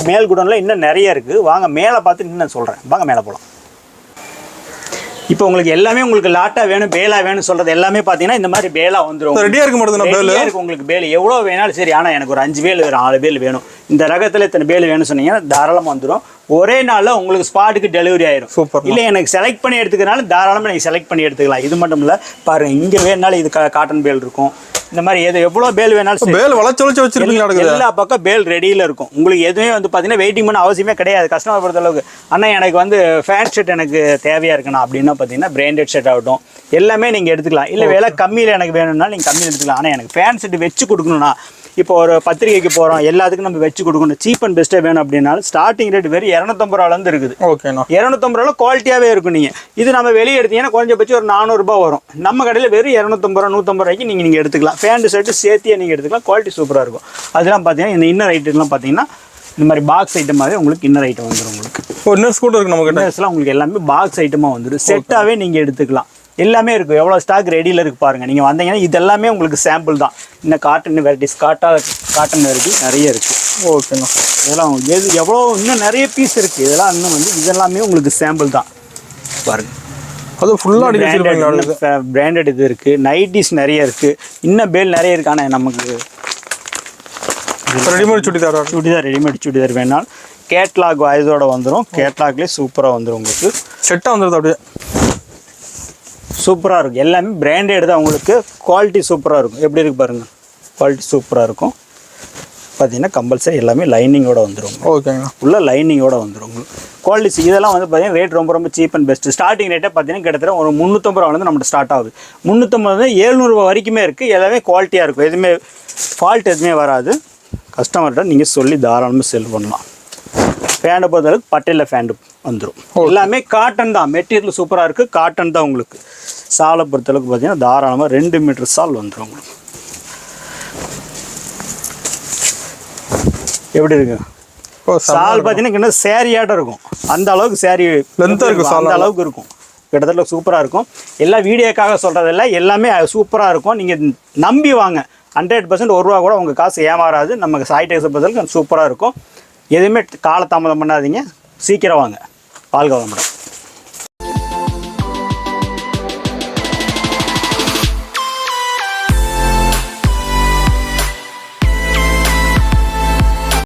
மேல் குடோனில் இன்னும் நிறைய இருக்குது. வாங்க மேலே பார்த்து இன்னும் சொல்கிறேன். வாங்க மேலே போகலாம். இப்போ உங்களுக்கு எல்லாமே உங்களுக்கு லாட்டாக வேணும், பேலா வேணும் சொல்கிறது எல்லாமே பார்த்தீங்கன்னா இந்த மாதிரி பேலா வந்துடும். ரெடியாக இருக்க மாட்டேங்குது. உங்களுக்கு பேல் எவ்வளோ வேணாலும் சரி, ஆனால் எனக்கு ஒரு 5 பேல் வேணும், 4 பேல் வேணும், இந்த ரகத்தில் இத்தனை பேல் வேணும்னு சொன்னீங்கன்னா தாராளமாக வந்துடும். ஒரே நாளில் உங்களுக்கு ஸ்பாட்டுக்கு டெலிவரி ஆயிரும். சூப்பர். இல்லை எனக்கு செலக்ட் பண்ணி எடுத்துக்கிறனால தாராளமாக நீங்கள் செலக்ட் பண்ணி எடுத்துக்கலாம். இது மட்டும் இல்லை, பாருங்கள் இங்கே வேணுனாலும் இது காட்டன் பேல் இருக்கும். இந்த மாதிரி எவ்வளோ பேல் வேணாலும் பேல் வளைச்சு வச்சிருக்கீங்க. எல்லா பக்கம் பேல் ரெடியில் இருக்கும். உங்களுக்கு எதுவுமே வந்து பார்த்தீங்கன்னா வெயிட்டிங் பண்ண அவசியமே கிடையாது கஸ்டமர் பொறுத்தளவுக்கு. ஆனால் எனக்கு வந்து ஃபேன்ட் ஷர்ட் எனக்கு தேவையாக இருக்குண்ணா அப்படின்னா பார்த்தீங்கன்னா பிராண்டட் ஷர்ட் ஆகட்டும் எல்லாமே நீங்கள் எடுத்துக்கலாம். இல்லை விலை கம்மியில் எனக்கு வேணும்னா நீங்கள் கம்மியில் எடுத்துக்கலாம். ஆனால் எனக்கு ஃபேன்ட் ஷர்ட் வச்சு கொடுக்கணும்னா இப்போ ஒரு பத்திரிகைக்கு போகிறோம், எல்லாத்துக்கும் நம்ம வச்சு கொடுக்கணும், சீப் அண்ட் பெஸ்ட்டாக வேணும் அப்படின்னாலும் ஸ்டார்டிங் ரேட் வெறும் 250 ரூபாலேருந்து இருக்குது. ஓகேண்ணா, 250 ரூபா குவாலிட்டியாகவே இருக்கும். நீங்கள் இது நம்ம வெளியே எடுத்தீங்கன்னா குறைஞ்சபட்சம் ஒரு 400 ரூபா வரும். நம்ம கடையில் வெறும் 250 ரூபா 150 ரூபாய்க்கு நீங்கள் எடுத்துக்கலாம். ஃபேண்ட் ஷர்ட்டு சேர்த்தியே நீங்கள் எடுத்துக்கலாம். குவாலிட்டி சூப்பராக இருக்கும். அதெல்லாம் பார்த்தீங்கன்னா இந்த இன்னர் ஐட்டம்லாம் பார்த்தீங்கன்னா இந்த மாதிரி பாக்ஸ் ஐட்டமாகவே உங்களுக்கு இன்னர் ஐட்டம் வந்துடும். உங்களுக்கு இன்னர்ஸ் கூட இருக்குது. நமக்கு இன்னர்ஸ்லாம் உங்களுக்கு எல்லாமே பாக்ஸ் ஐட்டமாக வந்துடும். செட்டாகவே நீங்கள் எடுத்துக்கலாம். எல்லாமே இருக்கும். எவ்வளோ ஸ்டாக் ரெடியில் இருக்குது பாருங்கள். நீங்கள் வந்தீங்கன்னா இதெல்லாமே உங்களுக்கு சாம்பிள் தான். இன்னும் காட்டன் வெரைட்டிஸ் காட்டன் வெரைட்டி நிறைய இருக்குது. ஓகேண்ணா, இதெல்லாம் எவ்வளோ இன்னும் நிறைய பீஸ் இருக்குது. இதெல்லாம் இன்னும் இதெல்லாமே உங்களுக்கு சாம்பிள் தான் பாருங்கள். அது ஃபுல்லாக பிராண்டட் இது இருக்குது. நைட்டிஸ் நிறைய இருக்குது. இன்னும் பேல் நிறைய இருக்குது. ஆனால் நமக்கு ரெடிமேட் சுடிதார் ரெடிமேட் வேணாலும் கேட்லாக் இதோட வந்துடும். கேட்லாக்லேயே சூப்பராக வந்துடும். உங்களுக்கு செட்டாக வந்துடுது. அப்படியே சூப்பராக இருக்கும். எல்லாமே பிராண்டட் தான். உங்களுக்கு குவாலிட்டி சூப்பராக இருக்கும். எப்படி இருக்குது பாருங்கள், குவாலிட்டி சூப்பராக இருக்கும். பார்த்தீங்கன்னா கம்பல்சரி எல்லாமே லைனிங்கோட வந்துடும். ஓகேங்க, உள்ள லைனிங்கோட வந்துடும். உங்களுக்கு குவாலிட்டி இதெல்லாம் வந்து பார்த்தீங்கன்னா ரேட் ரொம்ப ரொம்ப சீப் அண்ட் பெஸ்ட். ஸ்டார்டிங் ரேட்டே பார்த்தீங்கன்னா கிட்டத்தட்ட ஒரு 350 ரூபா வந்து நம்மகிட்ட ஸ்டார்ட் ஆகுது. 350 700 ரூபா வரைக்குமே இருக்குது. எல்லாமே குவாலிட்டியாக இருக்கும். எதுவுமே ஃபால்ட் எதுவுமே வராது. கஸ்டமர்கிட்ட நீங்கள் சொல்லி தாராளமாக செல் பண்ணலாம். ஃபேண்டை பொறுத்தளவுக்கு பட்டையில் ஃபேண்டு வந்துடும். எல்லாமே காட்டன் தான். மெட்டீரியல் சூப்பராக இருக்குது. காட்டன் தான். உங்களுக்கு சாலை பொறுத்தளவுக்கு பார்த்தீங்கன்னா தாராளமாக 2 மீட்டர் சால் வந்துடும். உங்களுக்கு எப்படி இருக்கு சால் பார்த்தீங்கன்னா இன்னும் சேரீயாட்டம் இருக்கும். அந்த அளவுக்கு சேரீ லென்த்தாக இருக்கும். அந்த அளவுக்கு இருக்கும். கிட்டத்தட்ட சூப்பராக இருக்கும். எல்லாம் வீடியோக்காக சொல்கிறதில்ல, எல்லாமே சூப்பராக இருக்கும். நீங்கள் நம்பி வாங்க. 100% 1 ரூபா கூட உங்கள் காசு ஏமாறாது. நமக்கு சாய்டெக்ஸை பொறுத்தளவுக்கு சூப்பராக இருக்கும். எதுவுமே காலதாமதம் பண்ணாதீங்க. சீக்கிரம் வாங்க. வாழ்க வளமுடன்.